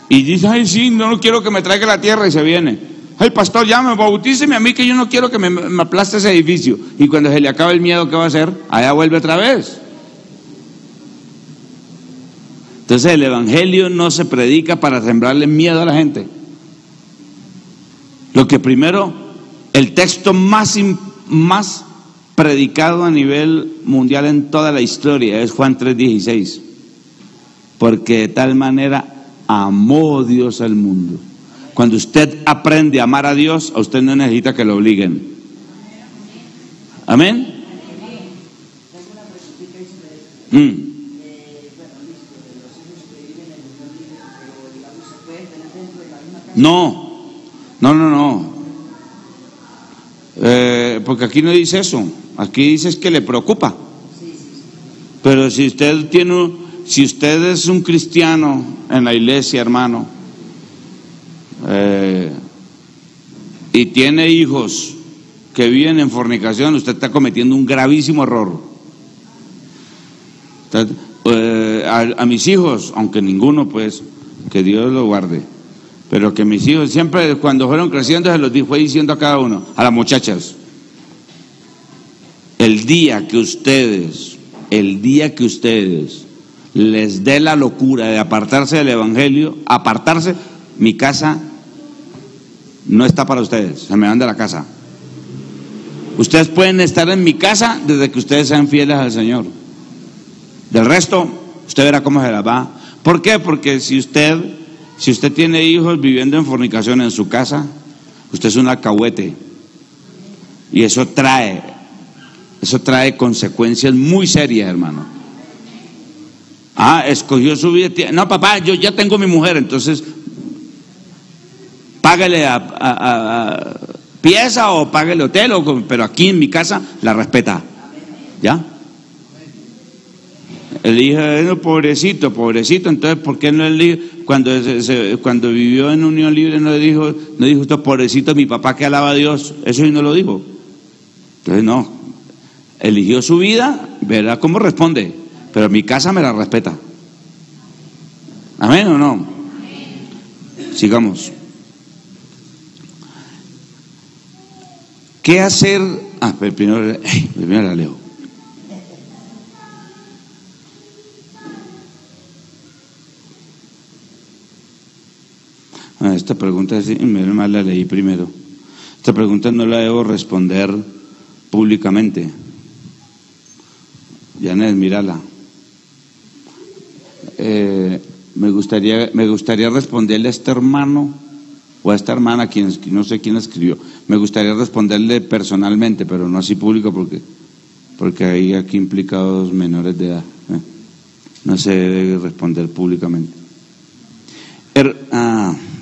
y dice, ay sí, no quiero que me traiga la tierra, y se viene. Ay pastor, ya me bautíceme a mí, que yo no quiero que me aplaste ese edificio. Y cuando se le acaba el miedo, ¿qué va a hacer? Allá vuelve otra vez. Entonces el evangelio no se predica para sembrarle miedo a la gente. Lo que primero, el texto más predicado a nivel mundial en toda la historia es Juan 3:16, porque de tal manera amó Dios al mundo. Cuando usted aprende a amar a Dios, a usted no necesita que lo obliguen. Amén. No. Porque aquí no dice eso. Aquí dice es que le preocupa. Pero si usted es un cristiano en la iglesia, hermano, y tiene hijos que viven en fornicación, usted está cometiendo un gravísimo error. A mis hijos, aunque ninguno, pues, que Dios lo guarde, pero que mis hijos siempre, cuando fueron creciendo, se los fue diciendo a cada uno, a las muchachas, el día que ustedes les dé la locura de apartarse del evangelio, mi casa no está para ustedes, se me van de la casa. Ustedes pueden estar en mi casa desde que ustedes sean fieles al Señor. Del resto, usted verá cómo se la va. ¿Por qué? Porque si usted tiene hijos viviendo en fornicación en su casa, usted es un alcahuete. Y eso trae consecuencias muy serias, hermano. Escogió su vida. No, papá, yo ya tengo mi mujer, entonces págale a pieza o págale hotel, pero aquí en mi casa la respeta. ¿Ya? El hijo, no, pobrecito, entonces ¿por qué no le dijo, cuando vivió en unión libre no dijo usted, pobrecito mi papá que alaba a Dios? Eso sí no lo dijo. Entonces no, eligió su vida, verá cómo responde, pero mi casa me la respeta. ¿Amén o no? Sigamos. ¿Qué hacer? Pero primero la leo. Esta pregunta, menos mal la leí primero. Esta pregunta no la debo responder públicamente. Janet, mírala. Me gustaría responderle a este hermano o a esta hermana, no sé quién escribió. Me gustaría responderle personalmente, pero no así público porque hay aquí implicados menores de edad. No se debe responder públicamente.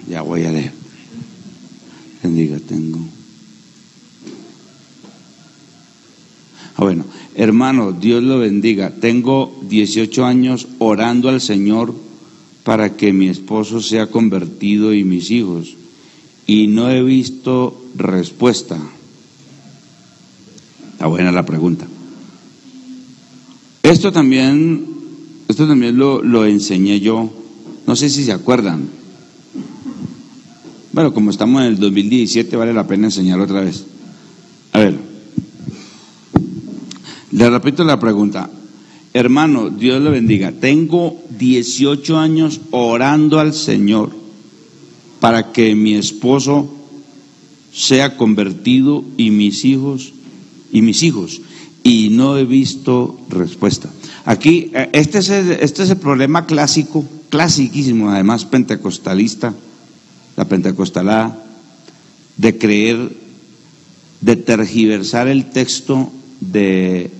Ya voy a leer. Bendiga, tengo. Bueno, hermano, Dios lo bendiga. Tengo 18 años orando al Señor para que mi esposo sea convertido y mis hijos, y no he visto respuesta. Está buena la pregunta. Esto también lo enseñé yo. No sé si se acuerdan. Bueno, como estamos en el 2017, vale la pena enseñarlo otra vez. A ver, le repito la pregunta. Hermano, Dios lo bendiga. Tengo 18 años orando al Señor para que mi esposo sea convertido y mis hijos, y no he visto respuesta. Aquí, este es el problema clasiquísimo, además pentecostalista, la pentecostalada, de creer, de tergiversar el texto de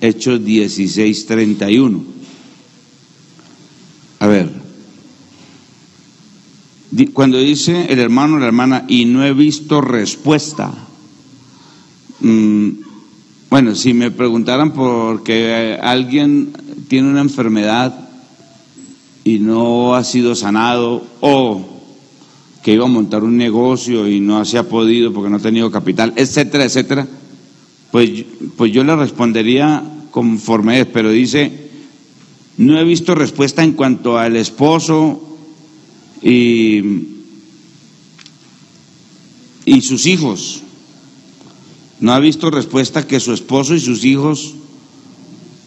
Hechos 16:31. A ver, cuando dice el hermano o la hermana, y no he visto respuesta, bueno, si me preguntaran por qué alguien tiene una enfermedad y no ha sido sanado, o que iba a montar un negocio y no se ha podido porque no ha tenido capital, etcétera, etcétera, pues yo le respondería conforme es, pero dice, no he visto respuesta en cuanto al esposo y sus hijos. No ha visto respuesta que su esposo y sus hijos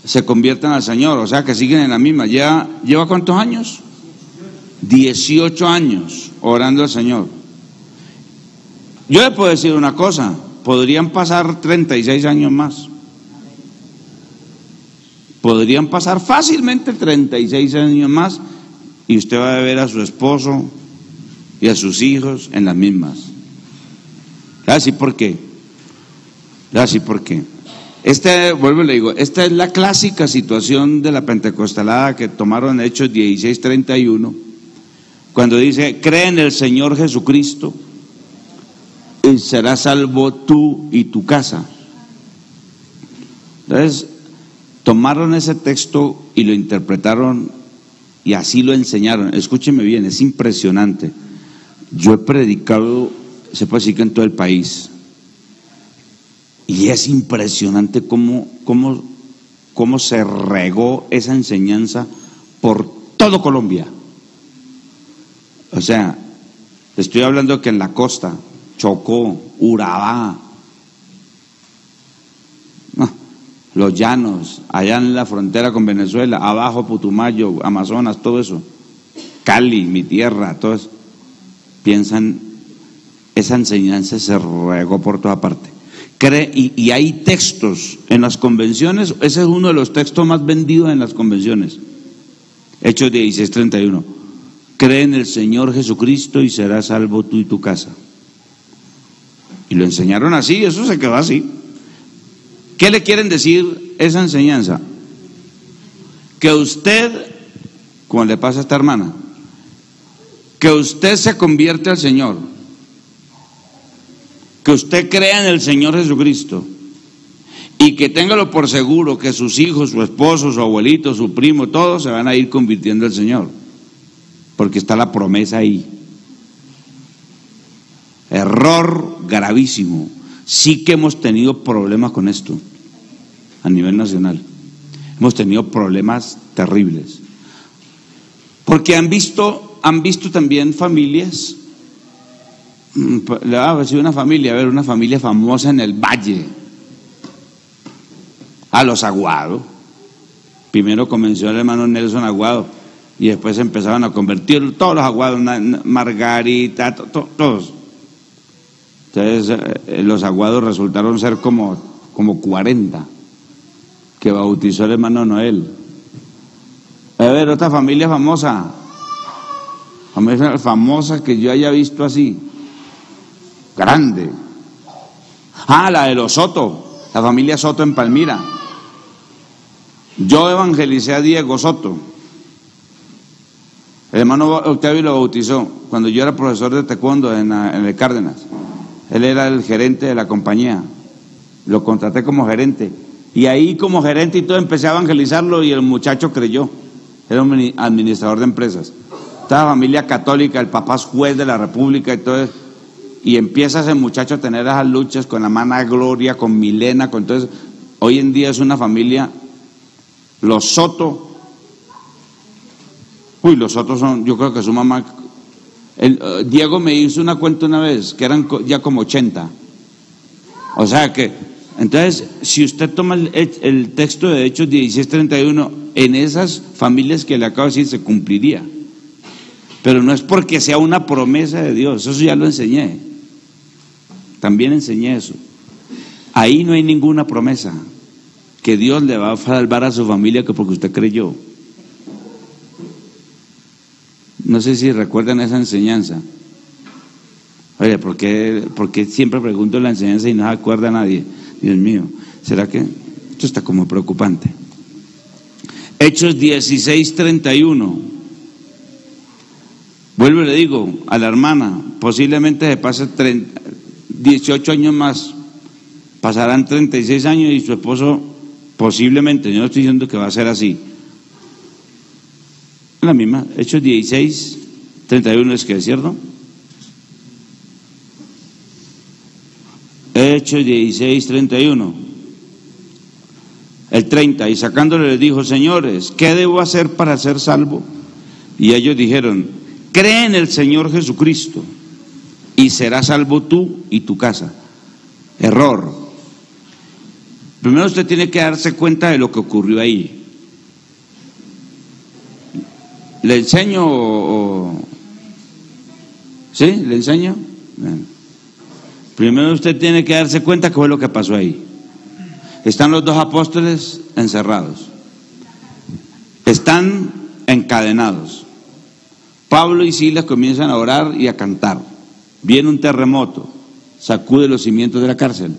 se conviertan al Señor, o sea que siguen en la misma. ¿Lleva cuántos años? 18 años orando al Señor. Yo le puedo decir una cosa, podrían pasar 36 años más. Podrían pasar fácilmente 36 años más y usted va a ver a su esposo y a sus hijos en las mismas. ¿Así por qué? ¿Así por qué? Vuelvo y le digo, esta es la clásica situación de la pentecostalada que tomaron Hechos 16:31, cuando dice, cree en el Señor Jesucristo y serás salvo tú y tu casa. Entonces, tomaron ese texto y lo interpretaron y así lo enseñaron. Escúcheme bien, es impresionante. Yo he predicado, se puede decir que en todo el país, y es impresionante cómo se regó esa enseñanza por todo Colombia. O sea, estoy hablando que en la costa, Chocó, Urabá, los llanos, allá en la frontera con Venezuela, abajo Putumayo, Amazonas, todo eso, Cali, mi tierra, todo eso, piensan, esa enseñanza se regó por toda parte. Y hay textos en las convenciones, ese es uno de los textos más vendidos en las convenciones, Hechos 16:31, cree en el Señor Jesucristo y serás salvo tú y tu casa. Y lo enseñaron así, eso se quedó así. ¿Qué le quieren decir esa enseñanza? Que usted, como le pasa a esta hermana, que usted se convierte al Señor, que usted crea en el Señor Jesucristo y que téngalo por seguro que sus hijos, su esposo, su abuelito, su primo, todos se van a ir convirtiendo al Señor, porque está la promesa ahí. Error gravísimo. Sí que hemos tenido problemas con esto a nivel nacional. Hemos tenido problemas terribles. Porque han visto también familias Le va a decir una familia famosa en el Valle, a los Aguado. Primero comenzó el hermano Nelson Aguado y después empezaron a convertir todos los Aguados, Margarita, todos. Entonces los Aguados resultaron ser como 40 que bautizó el hermano Noel. A ver, otra familia famosa que yo haya visto así, grande. La de los Soto, la familia Soto en Palmira. Yo evangelicé a Diego Soto. El hermano Octavio lo bautizó cuando yo era profesor de taekwondo en el Cárdenas. Él era el gerente de la compañía. Lo contraté como gerente. Y ahí como gerente y todo empecé a evangelizarlo y el muchacho creyó. Era un administrador de empresas. Toda familia católica, el papá es juez de la República y todo eso. Y empieza ese muchacho a tener esas luchas con la hermana Gloria, con Milena, con todo eso. Hoy en día es una familia, los Soto. Los Soto son, yo creo que su mamá. Diego me hizo una cuenta una vez, que eran ya como 80. O sea que, entonces, si usted toma el texto de Hechos 16:31, en esas familias que le acabo de decir se cumpliría. Pero no es porque sea una promesa de Dios, eso ya lo enseñé. También enseñé eso. Ahí no hay ninguna promesa que Dios le va a salvar a su familia que porque usted creyó. No sé si recuerdan esa enseñanza. Oye, ¿por qué siempre pregunto la enseñanza y no se acuerda a nadie? Dios mío, ¿será que esto está como preocupante? Hechos 16:31. Vuelvo y le digo a la hermana, posiblemente se pase 18 años más, pasarán 36 años y su esposo posiblemente, yo no estoy diciendo que va a ser así. La misma, Hechos 16:31 es que es cierto. Hechos 16:31. El 30, y sacándole les dijo: señores, ¿qué debo hacer para ser salvo? Y ellos dijeron: cree en el Señor Jesucristo y serás salvo tú y tu casa. Error. Primero usted tiene que darse cuenta de lo que ocurrió ahí. ¿Le enseño ¿Sí? ¿Le enseño? Bueno. Primero usted tiene que darse cuenta qué fue lo que pasó ahí. Están los dos apóstoles encerrados. Están encadenados. Pablo y Silas comienzan a orar y a cantar. Viene un terremoto, sacude los cimientos de la cárcel.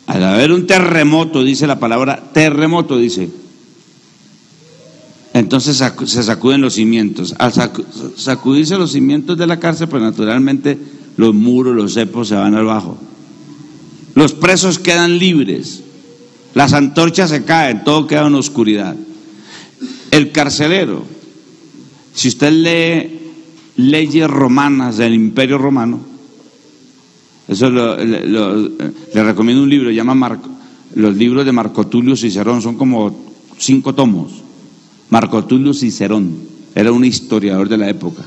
Al haber un terremoto, dice la palabra, terremoto dice. Entonces se sacuden los cimientos. Al sacudirse los cimientos de la cárcel, pues naturalmente los muros, los cepos se van abajo. Los presos quedan libres. Las antorchas se caen, todo queda en oscuridad. El carcelero, si usted lee leyes romanas del Imperio Romano, eso le recomiendo un libro, se llama los libros de Marco Tulio Cicerón, son como 5 tomos. Marco Tulio Cicerón era un historiador de la época.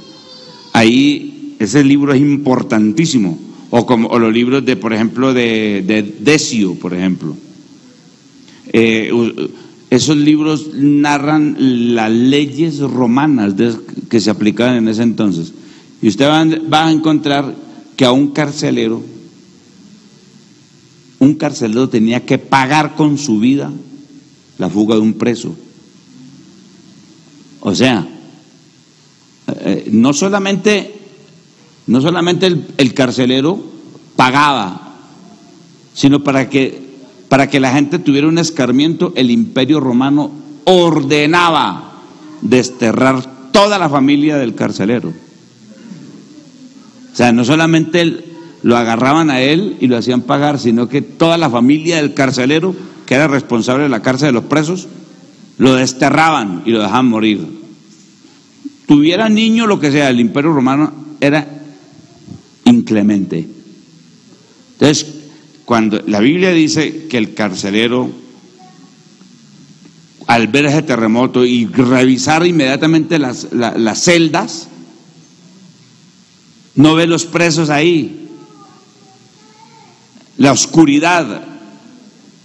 Ahí ese libro es importantísimo, o los libros de, por ejemplo, de Decio, por ejemplo. Esos libros narran las leyes romanas que se aplicaban en ese entonces. Y usted va a encontrar que a un carcelero tenía que pagar con su vida la fuga de un preso. O sea, no solamente el carcelero pagaba, sino para que la gente tuviera un escarmiento, el Imperio Romano ordenaba desterrar toda la familia del carcelero. O sea, no solamente lo agarraban a él y lo hacían pagar, sino que toda la familia del carcelero, que era responsable de la cárcel de los presos, lo desterraban y lo dejaban morir. Tuviera niño, lo que sea, el Imperio Romano era inclemente. Entonces, cuando la Biblia dice que el carcelero, al ver ese terremoto y revisar inmediatamente las celdas, no ve los presos ahí, la oscuridad,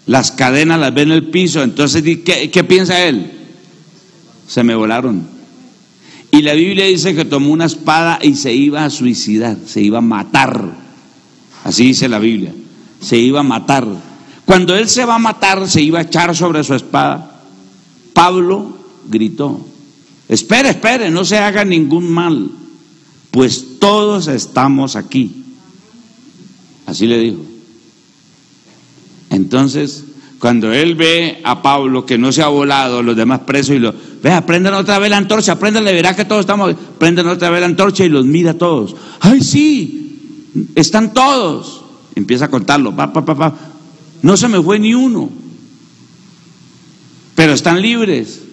las cadenas las ve en el piso. Entonces, ¿qué piensa él? Se me volaron. Y la Biblia dice que tomó una espada y se iba a suicidar, se iba a matar. Así dice la Biblia, se iba a matar. Cuando él se va a matar, se iba a echar sobre su espada. Pablo gritó: espere, espere, no se haga ningún mal, pues todos estamos aquí. Así le dijo. Entonces, cuando él ve a Pablo que no se ha volado, los demás presos, y vea, prendan otra vez la antorcha, préndanle, verá que todos estamos, prendan otra vez la antorcha y los mira a todos. ¡Ay, sí! Están todos. Empieza a contarlo, no se me fue ni uno, pero están libres.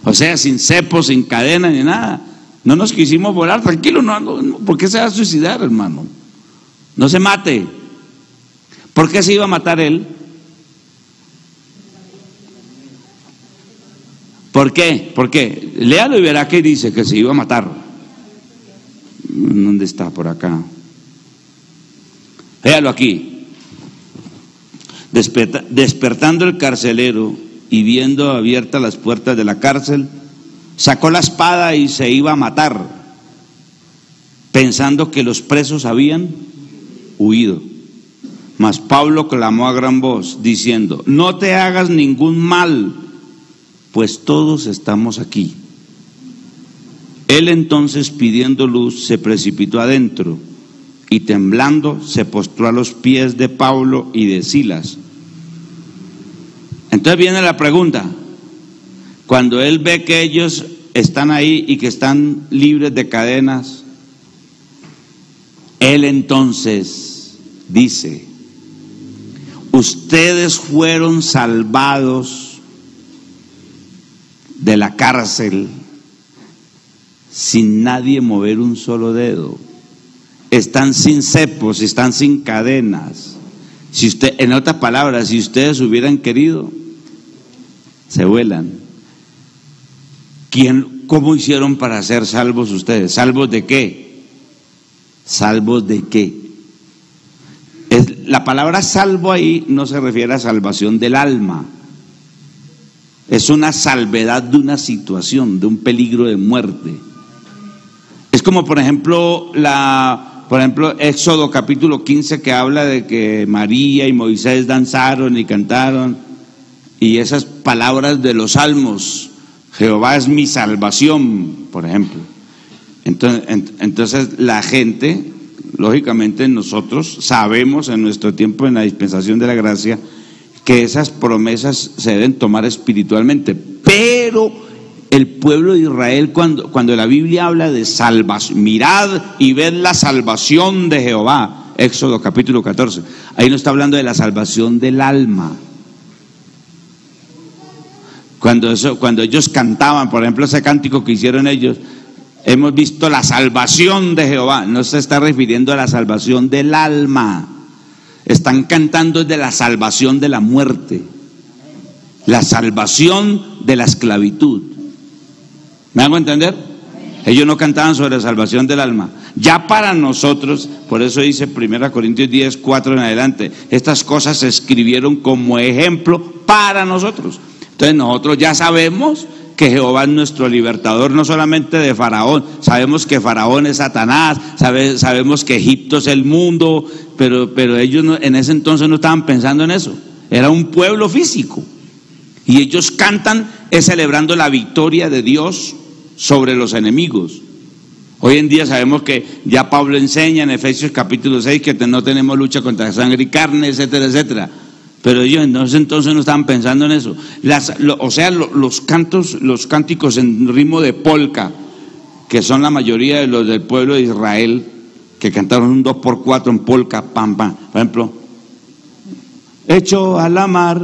O sea, sin cepos, sin cadena ni nada. No nos quisimos volar, tranquilo, no, ¿por qué se va a suicidar, hermano? No se mate. ¿Por qué se iba a matar él? ¿Por qué? ¿Por qué? Léalo y verá que dice que se iba a matar. ¿Dónde está? Por acá. Léalo aquí. Despertando el carcelero y viendo abiertas las puertas de la cárcel, sacó la espada y se iba a matar, pensando que los presos habían huido. Mas Pablo clamó a gran voz, diciendo: no te hagas ningún mal, pues todos estamos aquí. Él entonces, pidiendo luz, se precipitó adentro y temblando se postró a los pies de Pablo y de Silas. Entonces viene la pregunta: cuando él ve que ellos están ahí y que están libres de cadenas, él entonces dice: ustedes fueron salvados de la cárcel sin nadie mover un solo dedo. Están sin cepos, están sin cadenas. Si usted, en otras palabras, si ustedes hubieran querido, se vuelan. ¿Cómo hicieron para ser salvos ustedes? ¿Salvos de qué? ¿Salvos de qué? La palabra salvo ahí no se refiere a salvación del alma. Es una salvedad de una situación, de un peligro de muerte. Es como por ejemplo Éxodo capítulo 15, que habla de que María y Moisés danzaron y cantaron, y esas palabras de los salmos: Jehová es mi salvación, por ejemplo. Entonces la gente, lógicamente nosotros sabemos en nuestro tiempo, en la dispensación de la gracia, que esas promesas se deben tomar espiritualmente. Pero el pueblo de Israel, cuando la Biblia habla de salvación, mirad y ved la salvación de Jehová, Éxodo capítulo 14, ahí no está hablando de la salvación del alma. Cuando ellos cantaban, por ejemplo, ese cántico que hicieron ellos: hemos visto la salvación de Jehová, no se está refiriendo a la salvación del alma. Están cantando de la salvación de la muerte, la salvación de la esclavitud. ¿Me hago entender? Ellos no cantaban sobre la salvación del alma. Ya para nosotros, por eso dice 1 Corintios 10, 4 en adelante, estas cosas se escribieron como ejemplo para nosotros. Entonces nosotros ya sabemos que Jehová es nuestro libertador, no solamente de Faraón. Sabemos que Faraón es Satanás, sabemos que Egipto es el mundo, pero ellos en ese entonces no estaban pensando en eso. Era un pueblo físico, y ellos cantan celebrando la victoria de Dios sobre los enemigos. Hoy en día sabemos que ya Pablo enseña en Efesios capítulo 6 que no tenemos lucha contra sangre y carne, etcétera, etcétera. Pero ellos entonces no estaban pensando en eso. Los cánticos en ritmo de polka, que son la mayoría de los del pueblo de Israel, que cantaron un 2x4 en polka, pam, pam. Por ejemplo, hecho a la mar,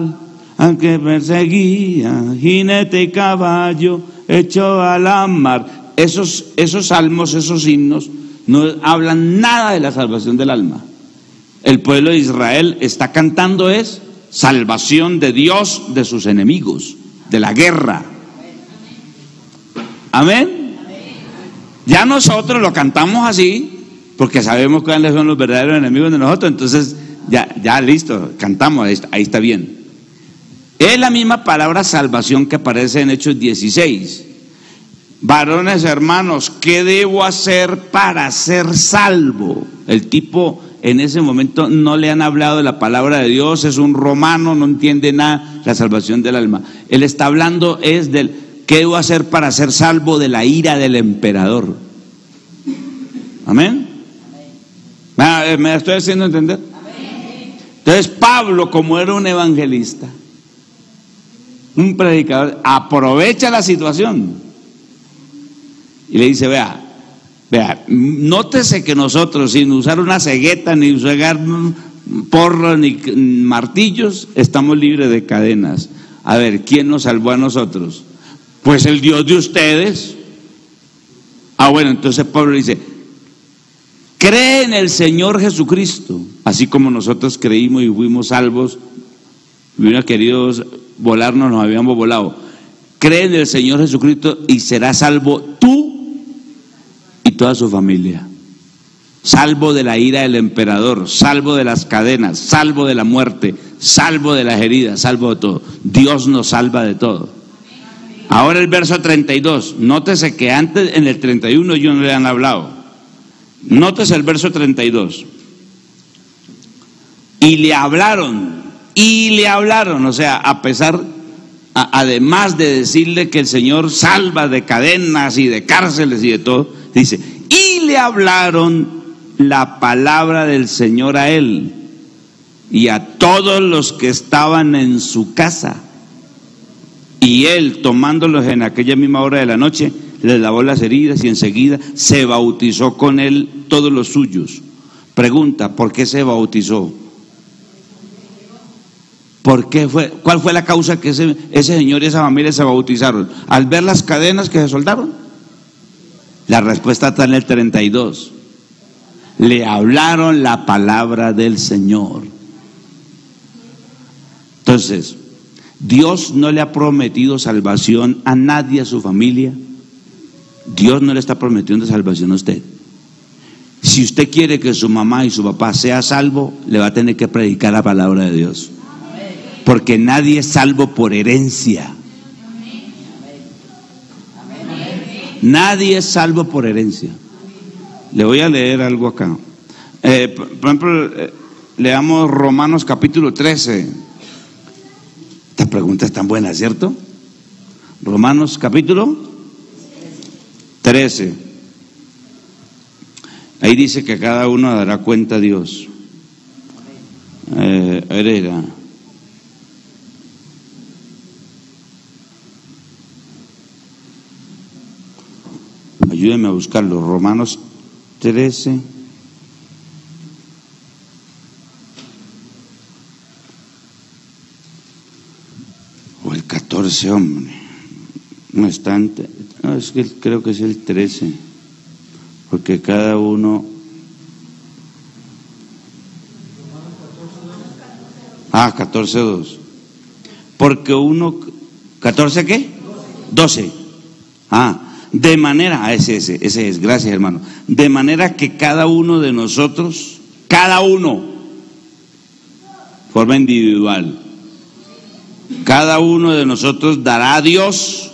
aunque perseguía jinete y caballo, hecho a la mar. Esos salmos, esos himnos, no hablan nada de la salvación del alma. El pueblo de Israel está cantando salvación de Dios de sus enemigos, de la guerra. Amén. Ya nosotros lo cantamos así, porque sabemos cuáles son los verdaderos enemigos de nosotros, entonces ya listo, cantamos, ahí está bien. Es la misma palabra salvación que aparece en Hechos 16. Varones hermanos, ¿qué debo hacer para ser salvo? El tipo en ese momento no le han hablado de la palabra de Dios, es un romano, no entiende nada, la salvación del alma. Él está hablando es del ¿qué debo hacer para ser salvo de la ira del emperador? Amén. ¿Me estoy haciendo entender? Entonces Pablo, como era un evangelista, un predicador, aprovecha la situación y le dice, vea, nótese que nosotros, sin usar una cegueta, ni usar porro, ni martillos, estamos libres de cadenas. A ver, ¿quién nos salvó a nosotros? Pues el Dios de ustedes. Bueno, entonces Pablo dice, cree en el Señor Jesucristo, así como nosotros creímos y fuimos salvos, hubiera querido volarnos, nos habíamos volado. Cree en el Señor Jesucristo y serás salvo tú y toda su familia. Salvo de la ira del emperador, salvo de las cadenas, salvo de la muerte, salvo de las heridas, salvo de todo. Dios nos salva de todo. Ahora el verso 32, nótese que antes en el 31 ellos no le han hablado. Nótese el verso 32. Y le hablaron, o sea, además de decirle que el Señor salva de cadenas y de cárceles y de todo, dice, y le hablaron la palabra del Señor a él y a todos los que estaban en su casa. Y él, tomándolos en aquella misma hora de la noche, les lavó las heridas y enseguida se bautizó con él todos los suyos. Pregunta, ¿por qué se bautizó? ¿Cuál fue la causa que ese señor y esa familia se bautizaron? ¿Al ver las cadenas que se soldaron? La respuesta está en el 32. Le hablaron la palabra del Señor. Entonces, Dios no le ha prometido salvación a nadie, a su familia. Dios no le está prometiendo salvación a usted. Si usted quiere que su mamá y su papá sea salvo, le va a tener que predicar la palabra de Dios. Porque nadie es salvo por herencia. Nadie es salvo por herencia. Le voy a leer algo acá. Por ejemplo, leamos Romanos capítulo 13. Esta pregunta es tan buena, ¿cierto? Romanos capítulo 13. Ahí dice que cada uno dará cuenta a Dios. Hereda. Ayúdenme a buscarlo. Romanos 13. O el 14, hombre. No está. No, es que creo que es el 13. Porque cada uno. 14:2. Porque uno. ¿14 qué? 12. De manera, ese es, gracias hermano. De manera que cada uno de nosotros, forma individual, cada uno de nosotros dará a Dios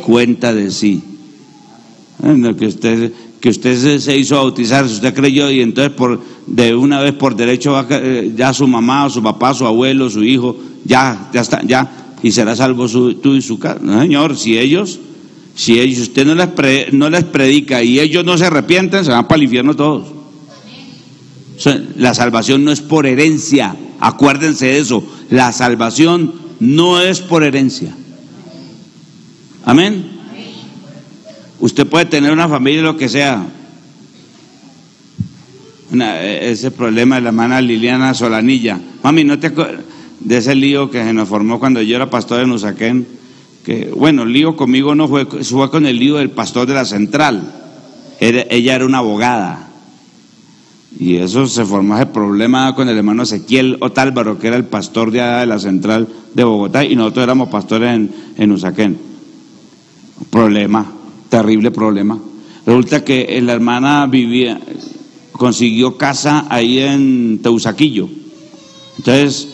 cuenta de sí. Que usted se hizo bautizar, si usted creyó y entonces de una vez por derecho ya su mamá, o su papá, su abuelo, su hijo, ya está, y será salvo tú y su casa. No, señor, si usted no les predica y ellos no se arrepienten, se van para el infierno todos. La salvación no es por herencia, acuérdense de eso. La salvación no es por herencia. Amén. Usted puede tener una familia, lo que sea. Ese problema de la hermana Liliana Solanilla. Mami, ¿no te acuerdas de ese lío que se nos formó cuando yo era pastor en Usaquén? Que, bueno, el lío conmigo no fue con el lío del pastor de la central. Ella era una abogada. Y eso se formó ese problema con el hermano Ezequiel Otálvaro, que era el pastor de la central de Bogotá, y nosotros éramos pastores en Usaquén. Problema. Terrible problema. Resulta que la hermana consiguió casa ahí en Teusaquillo. Entonces,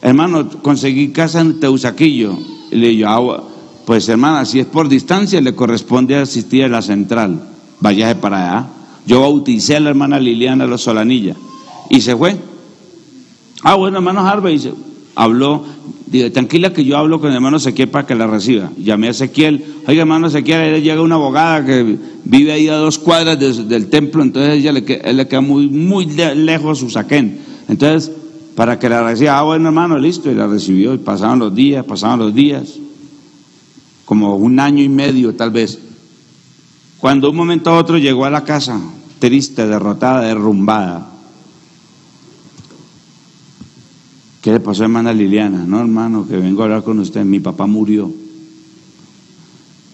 hermano, conseguí casa en Teusaquillo. Y le digo, pues hermana, si es por distancia, le corresponde asistir a la central. Váyase para allá. Yo bauticé a la hermana Liliana Los Solanilla y se fue. Bueno, hermano Harvey, habló, digo, tranquila que yo hablo con el hermano Ezequiel para que la reciba. Llamé a Ezequiel, oiga, hermano Ezequiel, ahí llega una abogada que vive ahí a 2 cuadras del templo, entonces él le queda muy lejos su saquén. Entonces, para que la reciba, bueno, hermano, listo, y la recibió, y pasaron los días, como 1 año y medio tal vez. Cuando un momento a otro llegó a la casa, triste, derrotada, derrumbada. ¿Qué le pasó a hermana Liliana? No, hermano, que vengo a hablar con usted, mi papá murió.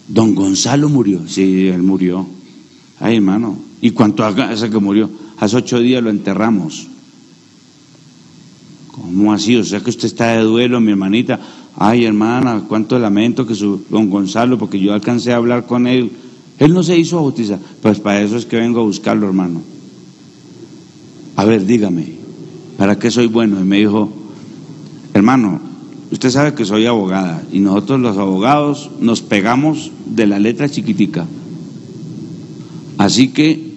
Don Gonzalo murió. Sí, él murió. Ay, hermano, ¿y cuánto hace que murió? Hace 8 días lo enterramos. ¿Cómo así? O sea que usted está de duelo, mi hermanita. Ay, hermana, cuánto lamento que su don Gonzalo, porque yo alcancé a hablar con él. Él no se hizo bautizar. Pues para eso es que vengo a buscarlo, hermano. A ver, dígame, ¿para qué soy bueno? Y me dijo, hermano, usted sabe que soy abogada y nosotros los abogados nos pegamos de la letra chiquitica. Así que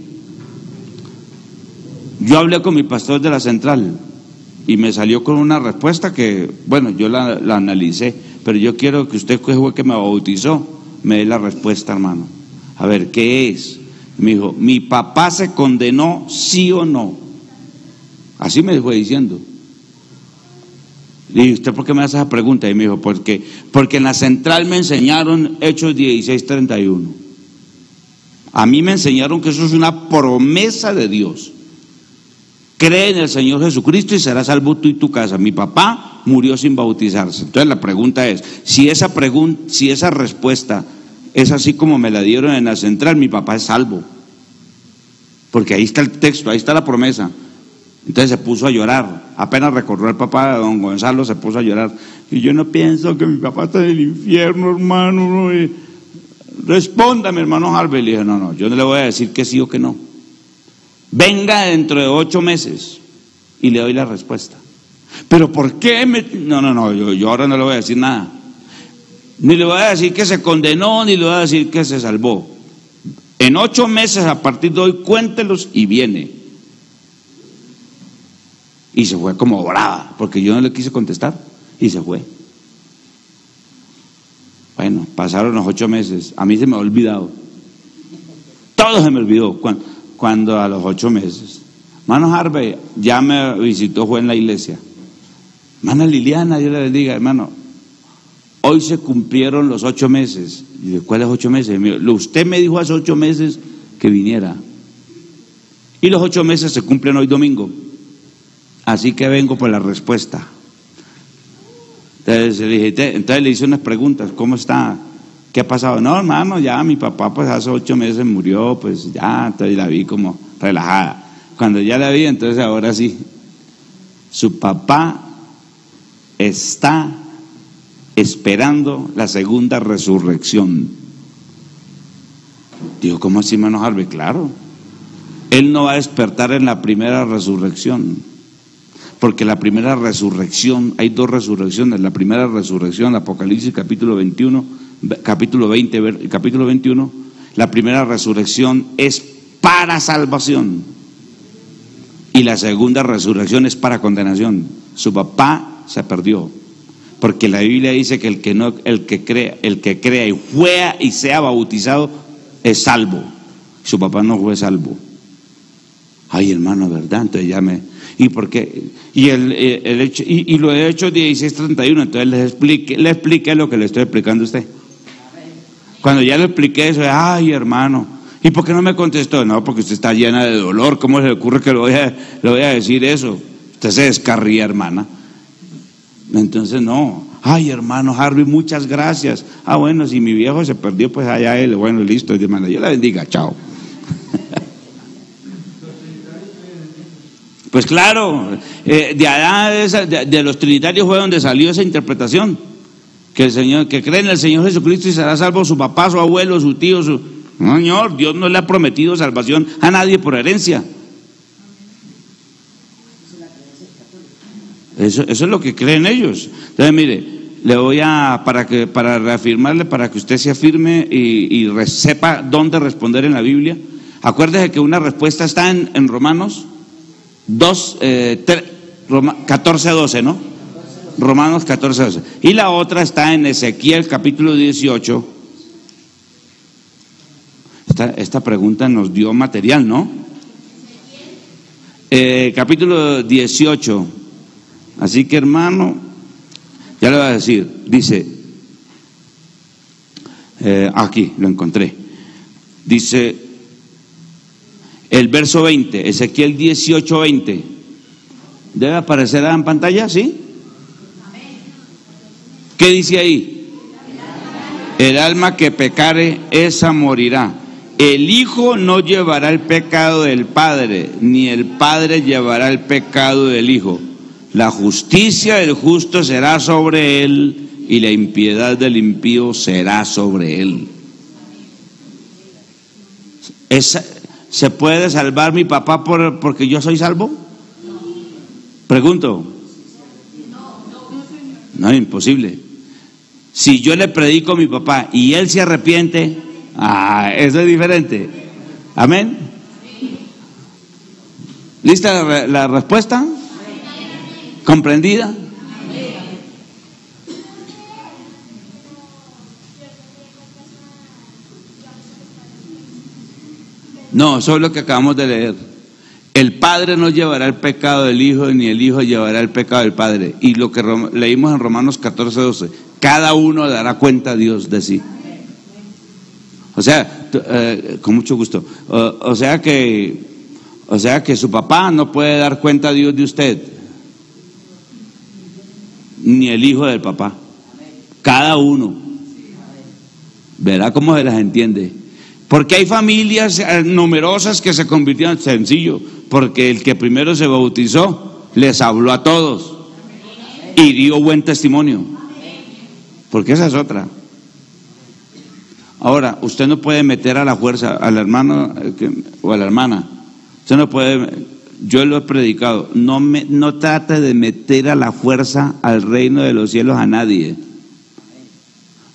yo hablé con mi pastor de la central y me salió con una respuesta que, bueno, yo la analicé, pero yo quiero que usted, que fue que me bautizó, me dé la respuesta, hermano. A ver, ¿qué es? Me dijo, mi papá se condenó, sí o no. Así me fue diciendo. Le dije, ¿usted por qué me hace esa pregunta? Y me dijo, porque en la central me enseñaron Hechos 16:31. A mí me enseñaron que eso es una promesa de Dios. Cree en el Señor Jesucristo y serás salvo tú y tu casa. Mi papá murió sin bautizarse. Entonces la pregunta es, si esa respuesta es así como me la dieron en la central, mi papá es salvo. Porque ahí está el texto, ahí está la promesa. Entonces se puso a llorar. Apenas recordó el papá de don Gonzalo, se puso a llorar. Y yo no pienso que mi papá está en el infierno, hermano. Respóndame, hermano Harvey. Le dije, no, yo no le voy a decir que sí o que no. Venga dentro de 8 meses y le doy la respuesta. Pero ¿por qué No, yo ahora no le voy a decir nada. Ni le voy a decir que se condenó, ni le voy a decir que se salvó. En 8 meses a partir de hoy, cuéntelos y viene. Y se fue como brava, porque yo no le quise contestar, y se fue. Bueno, pasaron los 8 meses, a mí se me ha olvidado. Todo se me olvidó cuando a los 8 meses. Hermano Harvey ya me visitó, fue en la iglesia. Hermana Liliana, Dios le bendiga, hermano. Hoy se cumplieron los 8 meses. Y de ¿cuáles 8 meses? Usted me dijo hace 8 meses que viniera. Y los 8 meses se cumplen hoy domingo. Así que vengo por la respuesta. Entonces le hice unas preguntas, ¿cómo está? ¿Qué ha pasado? No, hermano, ya mi papá pues hace 8 meses murió, pues ya, entonces la vi como relajada. Cuando ya la vi, entonces ahora sí, su papá está esperando la segunda resurrección. Digo, ¿cómo así, hermano Harvey? Claro, él no va a despertar en la primera resurrección. Porque la primera resurrección, hay 2 resurrecciones. La primera resurrección, Apocalipsis capítulo 21, capítulo 20, capítulo 21, la primera resurrección es para salvación. Y la segunda resurrección es para condenación. Su papá se perdió. Porque la Biblia dice que el que crea y fue y sea bautizado es salvo. Su papá no fue salvo. Ay, hermano, ¿verdad? Entonces ya ¿y por qué? Y lo he hecho 16:31, entonces le expliqué lo que le estoy explicando a usted. Cuando ya le expliqué eso, ay, hermano, ¿y por qué no me contestó? No, porque usted está llena de dolor, ¿cómo se le ocurre que le voy a decir eso? Usted se descarría, hermana. Entonces no, ay, hermano Harvey, muchas gracias. Bueno, si mi viejo se perdió, pues allá él, bueno, listo, hermano, Dios la bendiga, chao. Pues claro, de los trinitarios fue donde salió esa interpretación, que el Señor, que cree en el Señor Jesucristo y será salvo su papá, su abuelo, su tío, No, señor, Dios no le ha prometido salvación a nadie por herencia. Eso es lo que creen ellos. Entonces, mire, le voy para reafirmarle, para que usted se afirme y sepa dónde responder en la Biblia. Acuérdese que una respuesta está en Romanos 14:12, ¿no? Romanos 14:12. Y la otra está en Ezequiel capítulo 18. Esta pregunta nos dio material, ¿no? Capítulo 18. Así que, hermano, ya le voy a decir, dice, aquí lo encontré, dice el verso 20, Ezequiel 18:20, ¿debe aparecer en pantalla? ¿Sí? ¿Qué dice ahí? El alma que pecare, esa morirá. El Hijo no llevará el pecado del Padre, ni el Padre llevará el pecado del Hijo. La justicia del justo será sobre él, y la impiedad del impío será sobre él. ¿Se puede salvar mi papá porque yo soy salvo? Pregunto. No, imposible. Si yo le predico a mi papá y él se arrepiente, eso es diferente. Amén. ¿Lista la respuesta? ¿Comprendida? No, eso es lo que acabamos de leer. El Padre no llevará el pecado del Hijo, ni el Hijo llevará el pecado del Padre. Y lo que leímos en Romanos 14:12, cada uno dará cuenta a Dios de sí. O sea, con mucho gusto. O sea que su papá no puede dar cuenta a Dios de usted, ni el hijo del papá. Cada uno. Verá cómo se las entiende. Porque hay familias numerosas que se convirtieron, sencillo, porque el que primero se bautizó les habló a todos y dio buen testimonio. Porque esa es otra. Ahora, usted no puede meter a la fuerza al hermano o a la hermana. Usted no puede, yo lo he predicado, no trate de meter a la fuerza al reino de los cielos a nadie.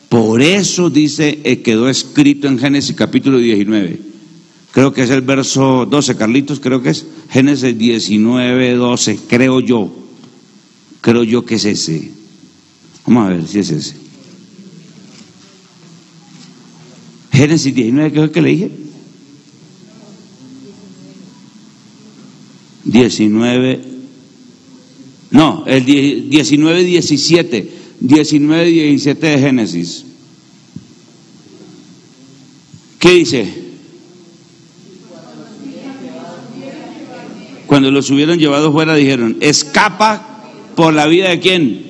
Por eso dice, quedó escrito en Génesis capítulo 19. Creo que es el verso 12, Carlitos, creo que es Génesis 19:12, creo yo que es ese. Vamos a ver si es ese. Génesis 19, ¿qué es que le dije? 19, no, el 19:17 de Génesis. ¿Qué dice? Cuando los hubieron llevado fuera dijeron, escapa por la vida de quién.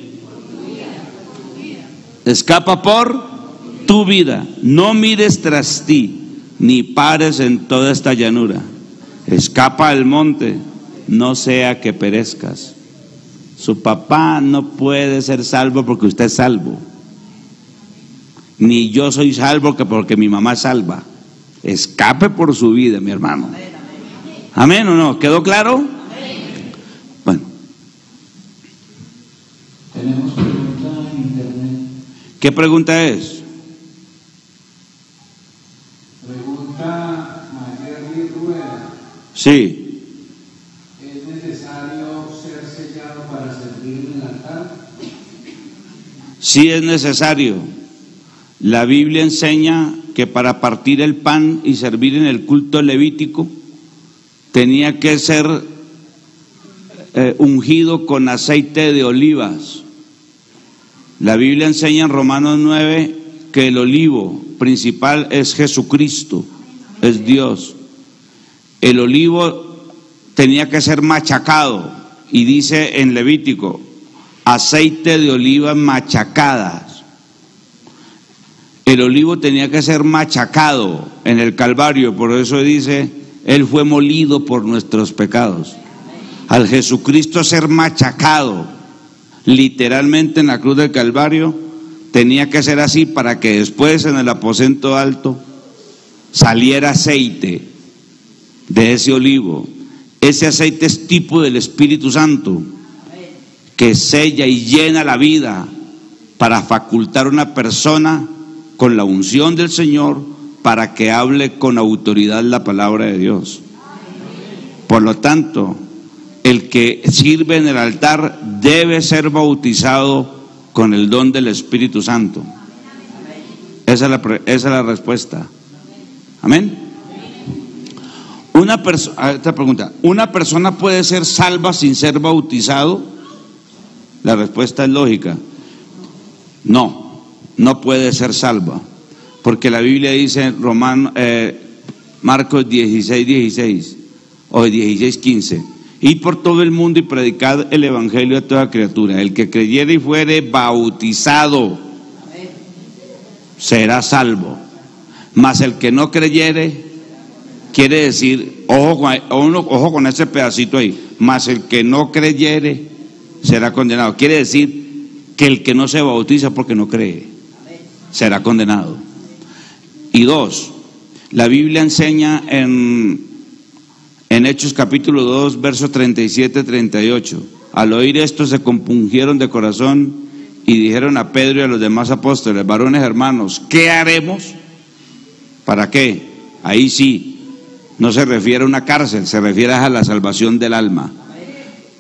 Escapa por tu vida, no mires tras ti, ni pares en toda esta llanura. Escapa al monte, no sea que perezcas. Su papá no puede ser salvo porque usted es salvo, ni yo soy salvo porque mi mamá es salva. Escape por su vida, mi hermano. ¿Amén o no? ¿Quedó claro? Bueno. Tenemos pregunta en internet. ¿Qué pregunta es? Pregunta Mayer Rueda. Sí. ¿Es necesario ser sellado para servir en el altar? Sí, es necesario. La Biblia enseña que para partir el pan y servir en el culto levítico tenía que ser ungido con aceite de olivas. La Biblia enseña en Romanos 9 que el olivo principal es Jesucristo, es Dios. El olivo tenía que ser machacado, y dice en Levítico, aceite de olivas machacadas. El olivo tenía que ser machacado en el Calvario, por eso dice, Él fue molido por nuestros pecados. Al Jesucristo ser machacado, literalmente en la cruz del Calvario, tenía que ser así para que después en el aposento alto saliera aceite de ese olivo. Ese aceite es tipo del Espíritu Santo, que sella y llena la vida para facultar a una persona con la unción del Señor para que hable con autoridad la palabra de Dios. Por lo tanto, el que sirve en el altar debe ser bautizado con el don del Espíritu Santo. Esa es la respuesta. Amén. Esta pregunta: ¿una persona puede ser salva sin ser bautizado? La respuesta es lógica. No, no puede ser salva, porque la Biblia dice Marcos 16:16 o 16:15: id por todo el mundo y predicad el evangelio a toda criatura. El que creyere y fuere bautizado será salvo, mas el que no creyere, quiere decir, ojo con ese pedacito ahí, mas el que no creyere será condenado. Quiere decir que el que no se bautiza porque no cree será condenado. Y dos, la Biblia enseña en Hechos capítulo 2, versos 37-38: al oír esto se compungieron de corazón y dijeron a Pedro y a los demás apóstoles: varones hermanos, ¿qué haremos? ¿Para qué? Ahí sí, no se refiere a una cárcel, se refiere a la salvación del alma.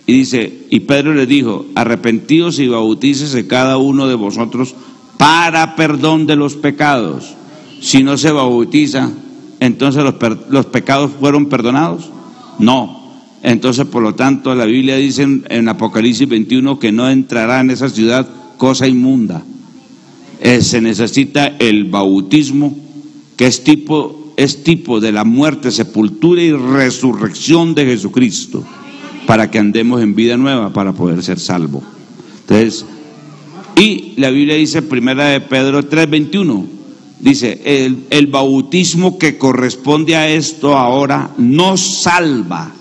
Y dice, y Pedro les dijo: arrepentíos y bautícese cada uno de vosotros para perdón de los pecados. Si no se bautiza, entonces los pecados fueron perdonados. No. Entonces, por lo tanto, la Biblia dice en Apocalipsis 21 que no entrará en esa ciudad cosa inmunda. Se necesita el bautismo, que es tipo de la muerte, sepultura y resurrección de Jesucristo, para que andemos en vida nueva, para poder ser salvos. Entonces, y la Biblia dice, primera de Pedro 3:21, dice, el bautismo que corresponde a esto ahora nos salva,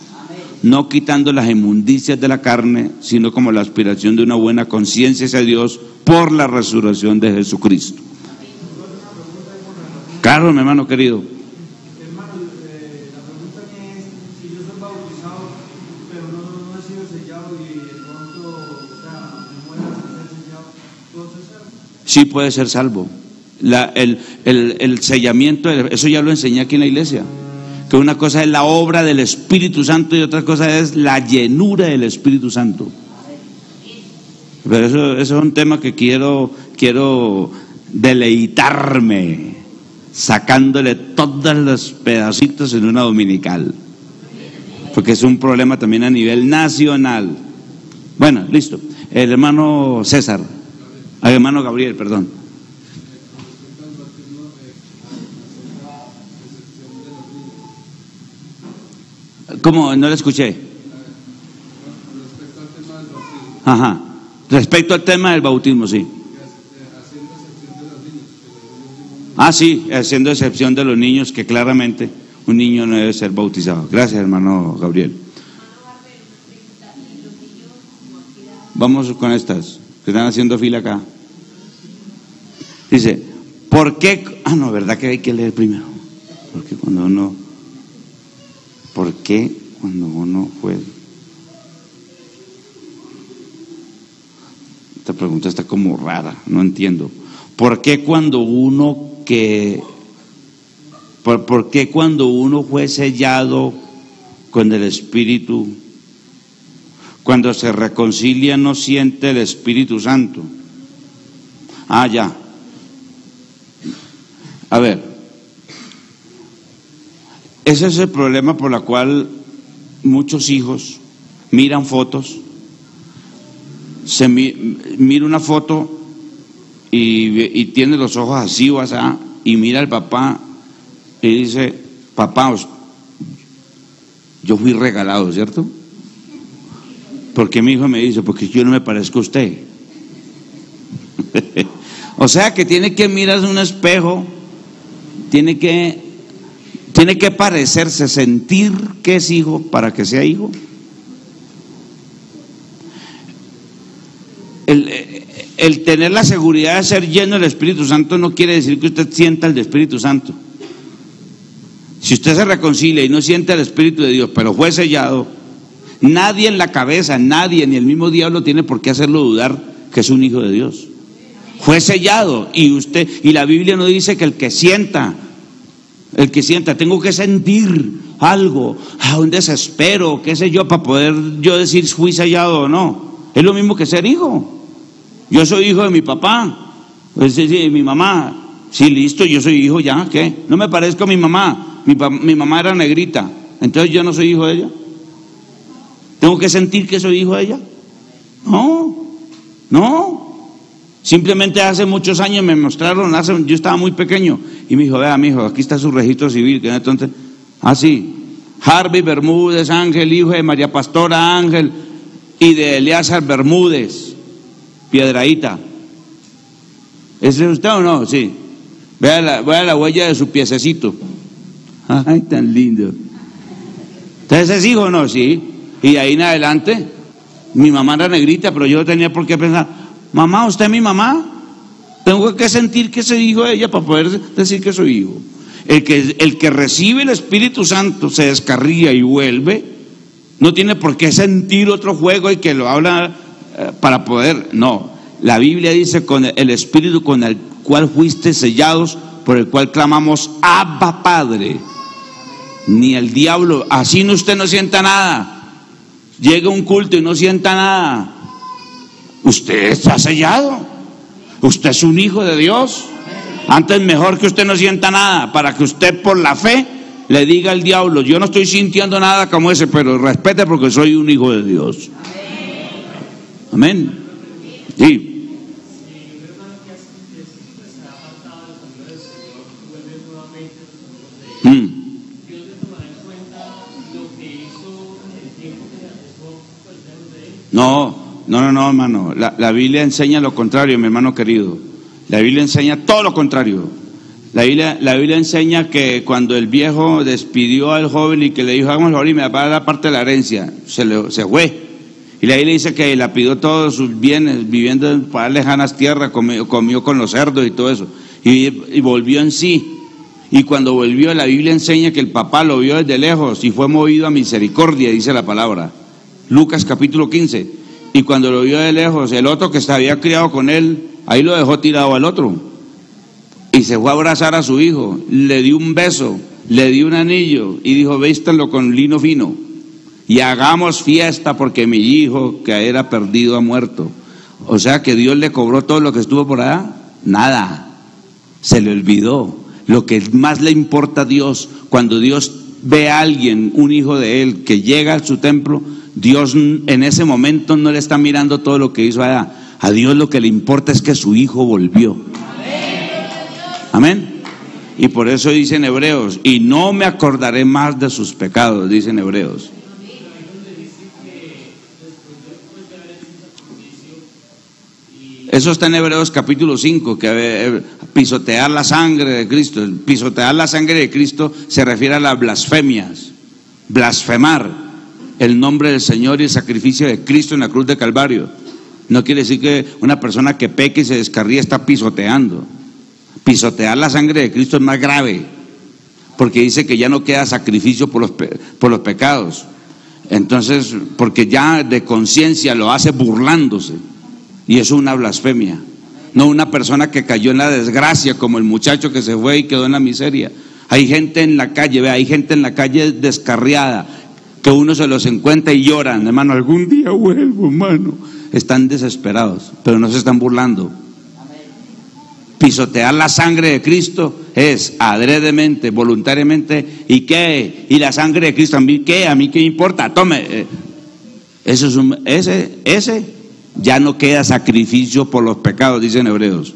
no quitando las inmundicias de la carne, sino como la aspiración de una buena conciencia hacia Dios por la resurrección de Jesucristo. Claro, mi hermano querido. Hermano, la pregunta es, si yo soy bautizado, pero no he sido sellado y de pronto, me muero sin ser sellado, ¿puedo ser salvo? Sí, puede ser salvo. El sellamiento, eso ya lo enseñé aquí en la iglesia, que una cosa es la obra del Espíritu Santo y otra cosa es la llenura del Espíritu Santo. Pero eso es un tema que quiero deleitarme sacándole todos los pedacitos en una dominical, porque es un problema también a nivel nacional. Bueno, listo. El hermano César, el hermano Gabriel, perdón. ¿Cómo? No le escuché. Ajá. Respecto al tema del bautismo, sí. Ah, sí, haciendo excepción de los niños, que claramente un niño no debe ser bautizado. Gracias, hermano Gabriel. Vamos con estas, que están haciendo fila acá. Dice, ¿por qué? Ah, no, ¿verdad que hay que leer primero? Porque cuando uno... ¿Por qué cuando uno fue? Esta pregunta está como rara, no entiendo. ¿Por qué cuando uno ¿Por qué cuando uno fue sellado con el Espíritu, cuando se reconcilia no siente el Espíritu Santo? Ah, ya. A ver, ese es el problema por el cual muchos hijos miran fotos, mira una foto y tiene los ojos así o así, y mira al papá y dice, papá, yo fui regalado, ¿cierto? Porque mi hijo me dice, porque yo no me parezco a usted. O sea que tiene que mirar en un espejo, tiene que parecerse, sentir que es hijo para que sea hijo. El tener la seguridad de ser lleno del Espíritu Santo no quiere decir que usted sienta el Espíritu Santo. Si usted se reconcilia y no siente el Espíritu de Dios, pero fue sellado, nadie en la cabeza, nadie, ni el mismo diablo tiene por qué hacerlo dudar que es un hijo de Dios. Fue sellado, y la Biblia no dice que el que sienta, tengo que sentir algo, un desespero, qué sé yo, para poder yo decir fui sellado o no. Es lo mismo que ser hijo. Yo soy hijo de mi papá, pues, sí, de mi mamá. Sí, listo, yo soy hijo ya, ¿qué? No me parezco a mi mamá. Mi mamá era negrita, entonces yo no soy hijo de ella. ¿Tengo que sentir que soy hijo de ella? No. Simplemente hace muchos años me mostraron, yo estaba muy pequeño, y me dijo, vea, mijo, aquí está su registro civil, que entonces, sí, Harvey Bermúdez Ángel, hijo de María Pastora Ángel y de Eleazar Bermúdez, Piedradita. ¿Ese es usted o no? Sí. Vea la huella de su piececito. Ay, tan lindo. ¿Entonces es hijo o no? Sí. Y de ahí en adelante, mi mamá era negrita, pero yo no tenía por qué pensar, mamá, ¿usted es mi mamá? Tengo que sentir que soy hijo de ella para poder decir que soy hijo. El que recibe el Espíritu Santo se descarría y vuelve, no tiene por qué sentir otro juego y que lo habla para poder, no. La Biblia dice, con el Espíritu con el cual fuiste sellados, por el cual clamamos Abba Padre. Ni el diablo, así usted no sienta nada, llega a un culto y no sienta nada, usted está sellado, usted es un hijo de Dios. Antes mejor que usted no sienta nada, para que usted por la fe le diga al diablo, yo no estoy sintiendo nada como ese, pero respete porque soy un hijo de Dios. Amén. Sí. No, hermano. La Biblia enseña lo contrario, mi hermano querido. La Biblia enseña todo lo contrario. La Biblia enseña que cuando el viejo despidió al joven y que le dijo, vamos ahora y me va a dar la parte de la herencia, se fue. Y la Biblia dice que lapidó todos sus bienes, viviendo en lejanas tierras, comió con los cerdos y todo eso. Y volvió en sí. Y cuando volvió, la Biblia enseña que el papá lo vio desde lejos y fue movido a misericordia, dice la palabra. Lucas capítulo 15. Y cuando lo vio de lejos, el otro que se había criado con él, ahí lo dejó tirado al otro. Y se fue a abrazar a su hijo, le dio un beso, le dio un anillo y dijo, vístanlo con lino fino y hagamos fiesta porque mi hijo que era perdido ha muerto. O sea que Dios le cobró todo lo que estuvo por allá. Nada, se le olvidó. Lo que más le importa a Dios, cuando Dios ve a alguien, un hijo de él, que llega a su templo, Dios en ese momento no le está mirando todo lo que hizo allá. A Dios lo que le importa es que su hijo volvió. Amén. Y por eso dicen Hebreos, y no me acordaré más de sus pecados, dicen Hebreos. Eso está en Hebreos capítulo 5, que pisotear la sangre de Cristo. Pisotear la sangre de Cristo se refiere a las blasfemias. Blasfemar el nombre del Señor y el sacrificio de Cristo en la cruz de Calvario. No quiere decir que una persona que peque y se descarría está pisoteando. Pisotear la sangre de Cristo es más grave, porque dice que ya no queda sacrificio por los pecados. Entonces, porque ya de conciencia lo hace burlándose. Y eso es una blasfemia. No una persona que cayó en la desgracia, como el muchacho que se fue y quedó en la miseria. Hay gente en la calle, hay gente en la calle descarriada, que uno se los encuentra y lloran, hermano, algún día vuelvo, hermano. Están desesperados, pero no se están burlando. Pisotear la sangre de Cristo es adredemente, voluntariamente. ¿Y qué? ¿Y la sangre de Cristo? ¿A mí qué? ¿A mí qué importa? Tome. Eso es ese ya no queda sacrificio por los pecados, dicen Hebreos.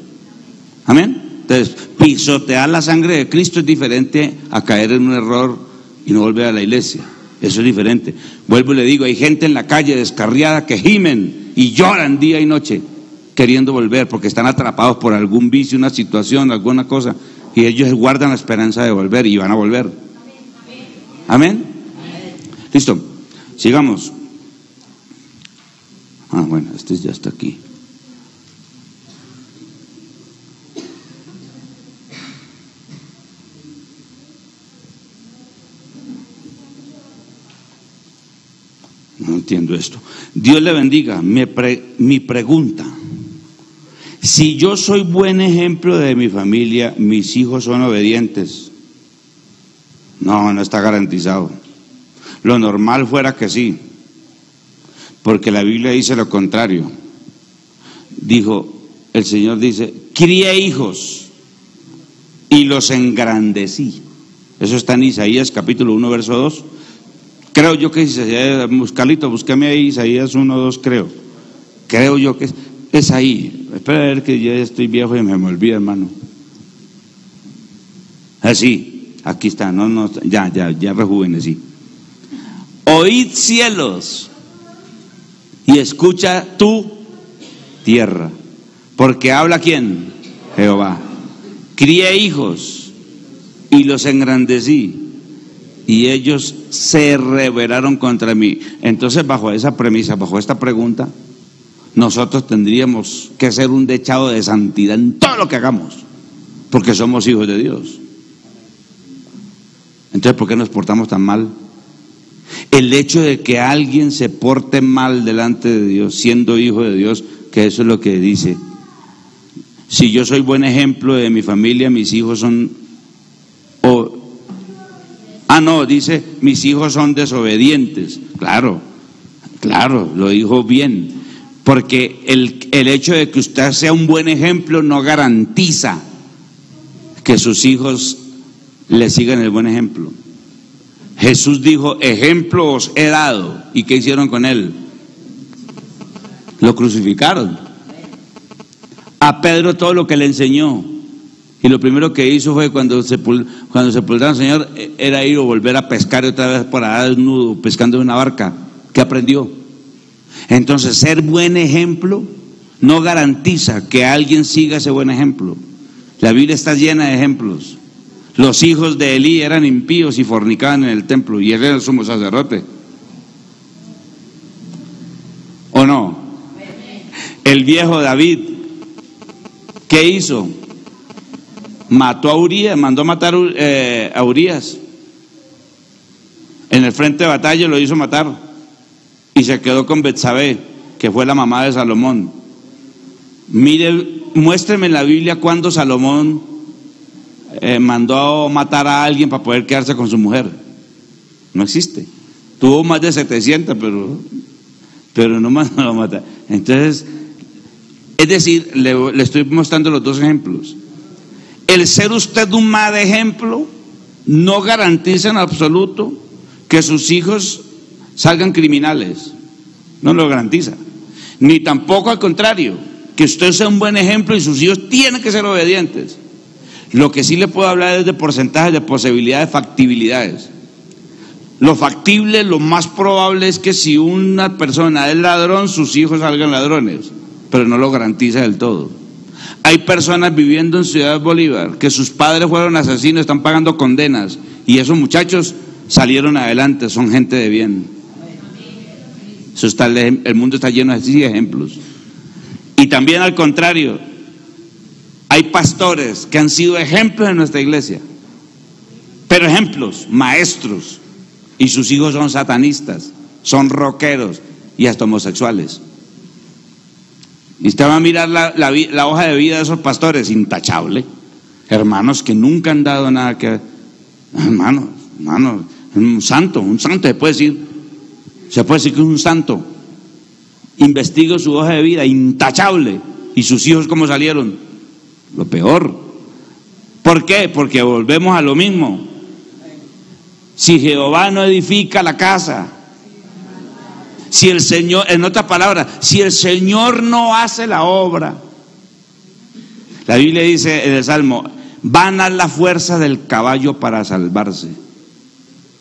Amén. Entonces, pisotear la sangre de Cristo es diferente a caer en un error y no volver a la iglesia. Eso es diferente. Vuelvo y le digo, hay gente en la calle descarriada que gimen y lloran día y noche queriendo volver porque están atrapados por algún vicio, una situación, alguna cosa, y ellos guardan la esperanza de volver y van a volver. Amén. Listo, sigamos. Bueno, este ya está aquí. No entiendo esto. Dios le bendiga. Mi pregunta: si yo soy buen ejemplo de mi familia, ¿mis hijos son obedientes? No, no está garantizado. Lo normal fuera que sí, porque la Biblia dice lo contrario. El Señor dice: crié hijos y los engrandecí. Eso está en Isaías capítulo 1, verso 2. Creo yo que Isaías, Carlito, búscame ahí Isaías 1, 2, creo yo que es ahí. Espera a ver, que ya estoy viejo y me olvida, hermano. Así, aquí está, ya rejuvenecí. Oíd cielos y escucha tu tierra, porque habla ¿quién? Jehová. Crié hijos y los engrandecí, y ellos se rebelaron contra mí. Entonces, bajo esa premisa, bajo esta pregunta, nosotros tendríamos que ser un dechado de santidad en todo lo que hagamos, porque somos hijos de Dios. Entonces, ¿por qué nos portamos tan mal? El hecho de que alguien se porte mal delante de Dios, siendo hijo de Dios, que eso es lo que dice. Si yo soy buen ejemplo de mi familia, mis hijos son... dice, mis hijos son desobedientes. Claro, lo dijo bien. Porque el hecho de que usted sea un buen ejemplo no garantiza que sus hijos le sigan el buen ejemplo. Jesús dijo: ejemplo os he dado. ¿Y qué hicieron con él? Lo crucificaron. A Pedro todo lo que le enseñó, y lo primero que hizo fue cuando sepultaron al Señor, era ir o volver a pescar otra vez por allá desnudo, pescando en una barca. ¿Qué aprendió? Entonces, ser buen ejemplo no garantiza que alguien siga ese buen ejemplo. La Biblia está llena de ejemplos. Los hijos de Elí eran impíos y fornicaban en el templo, y él era el sumo sacerdote. ¿O no? El viejo David, ¿qué hizo? Mató a Urías, mandó matar a Urías. En el frente de batalla lo hizo matar, y se quedó con Betsabé, que fue la mamá de Salomón. Muéstreme en la Biblia cuando Salomón mandó matar a alguien para poder quedarse con su mujer. No existe. Tuvo más de 700, pero no mandó a matar. Entonces, es decir, le estoy mostrando los dos ejemplos. El ser usted un mal ejemplo no garantiza en absoluto que sus hijos salgan criminales. No lo garantiza. Ni tampoco al contrario, que usted sea un buen ejemplo y sus hijos tienen que ser obedientes. Lo que sí le puedo hablar es de porcentajes, de posibilidades, factibilidades. Lo factible, lo más probable es que si una persona es ladrón, sus hijos salgan ladrones, pero no lo garantiza del todo. Hay personas viviendo en Ciudad Bolívar que sus padres fueron asesinos, están pagando condenas, y esos muchachos salieron adelante, son gente de bien. Eso está, el mundo está lleno de ejemplos. Y también al contrario, hay pastores que han sido ejemplos en nuestra iglesia, pero ejemplos, maestros, y sus hijos son satanistas, son rockeros y hasta homosexuales. Y usted va a mirar la hoja de vida de esos pastores, intachable. Hermanos que nunca han dado nada que... Hermano, un santo se puede decir que es un santo. Investigo su hoja de vida, intachable. ¿Y sus hijos cómo salieron? Lo peor. ¿Por qué? Porque volvemos a lo mismo. Si Jehová no edifica la casa, si el Señor, en otras palabras, si el Señor no hace la obra, la Biblia dice en el Salmo: vanas la fuerza del caballo para salvarse.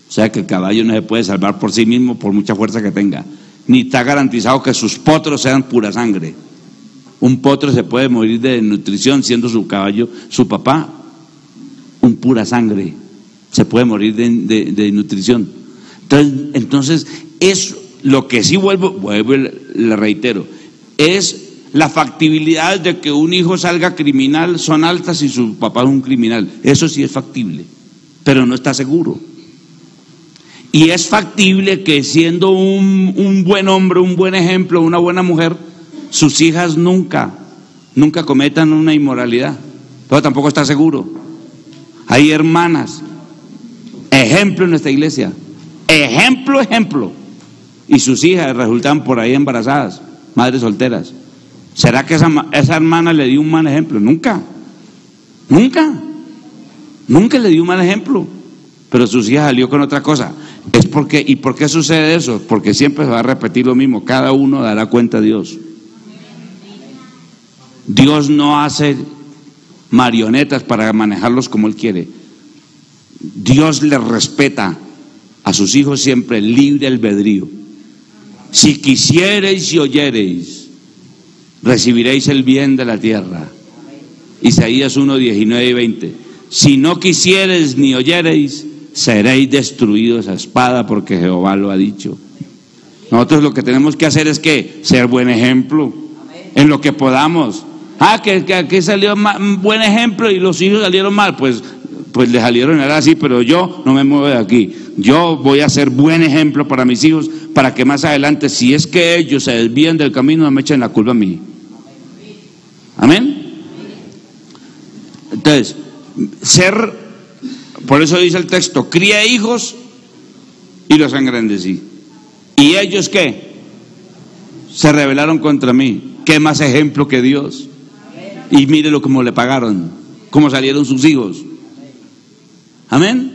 O sea que el caballo no se puede salvar por sí mismo, por mucha fuerza que tenga, ni está garantizado que sus potros sean pura sangre. Un potro se puede morir de desnutrición siendo su caballo, su papá, un pura sangre, se puede morir de nutrición. Entonces, es lo que sí le reitero, es la factibilidad de que un hijo salga criminal son altas si su papá es un criminal. Eso sí es factible, pero no está seguro. Y es factible que siendo un buen hombre, un buen ejemplo, una buena mujer, sus hijas nunca cometan una inmoralidad. Pero tampoco está seguro. Hay hermanas, ejemplo en nuestra iglesia, ejemplo, y sus hijas resultan por ahí embarazadas, madres solteras. ¿Será que esa hermana le dio un mal ejemplo? Nunca le dio un mal ejemplo, pero sus hijas salió con otra cosa. ¿Y por qué sucede eso? Porque siempre se va a repetir lo mismo, cada uno dará cuenta a Dios. Dios no hace marionetas para manejarlos como Él quiere. Dios les respeta a sus hijos siempre libre albedrío. Si quisiereis y oyereis, recibiréis el bien de la tierra. Isaías 1, 19 y 20. Si no quisiereis ni oyereis, seréis destruidos a espada, porque Jehová lo ha dicho. Nosotros lo que tenemos que hacer es que ser buen ejemplo en lo que podamos. Que aquí salió buen ejemplo y los hijos salieron mal, pues le salieron así, pero yo no me muevo de aquí. Yo voy a ser buen ejemplo para mis hijos, para que más adelante, si es que ellos se desvían del camino, no me echen la culpa a mí. Amén. Entonces, por eso dice el texto, crié hijos y los engrandecí. ¿Y ellos qué? Se rebelaron contra mí. ¿Qué más ejemplo que Dios? Y mírelo cómo le pagaron, cómo salieron sus hijos. Amén.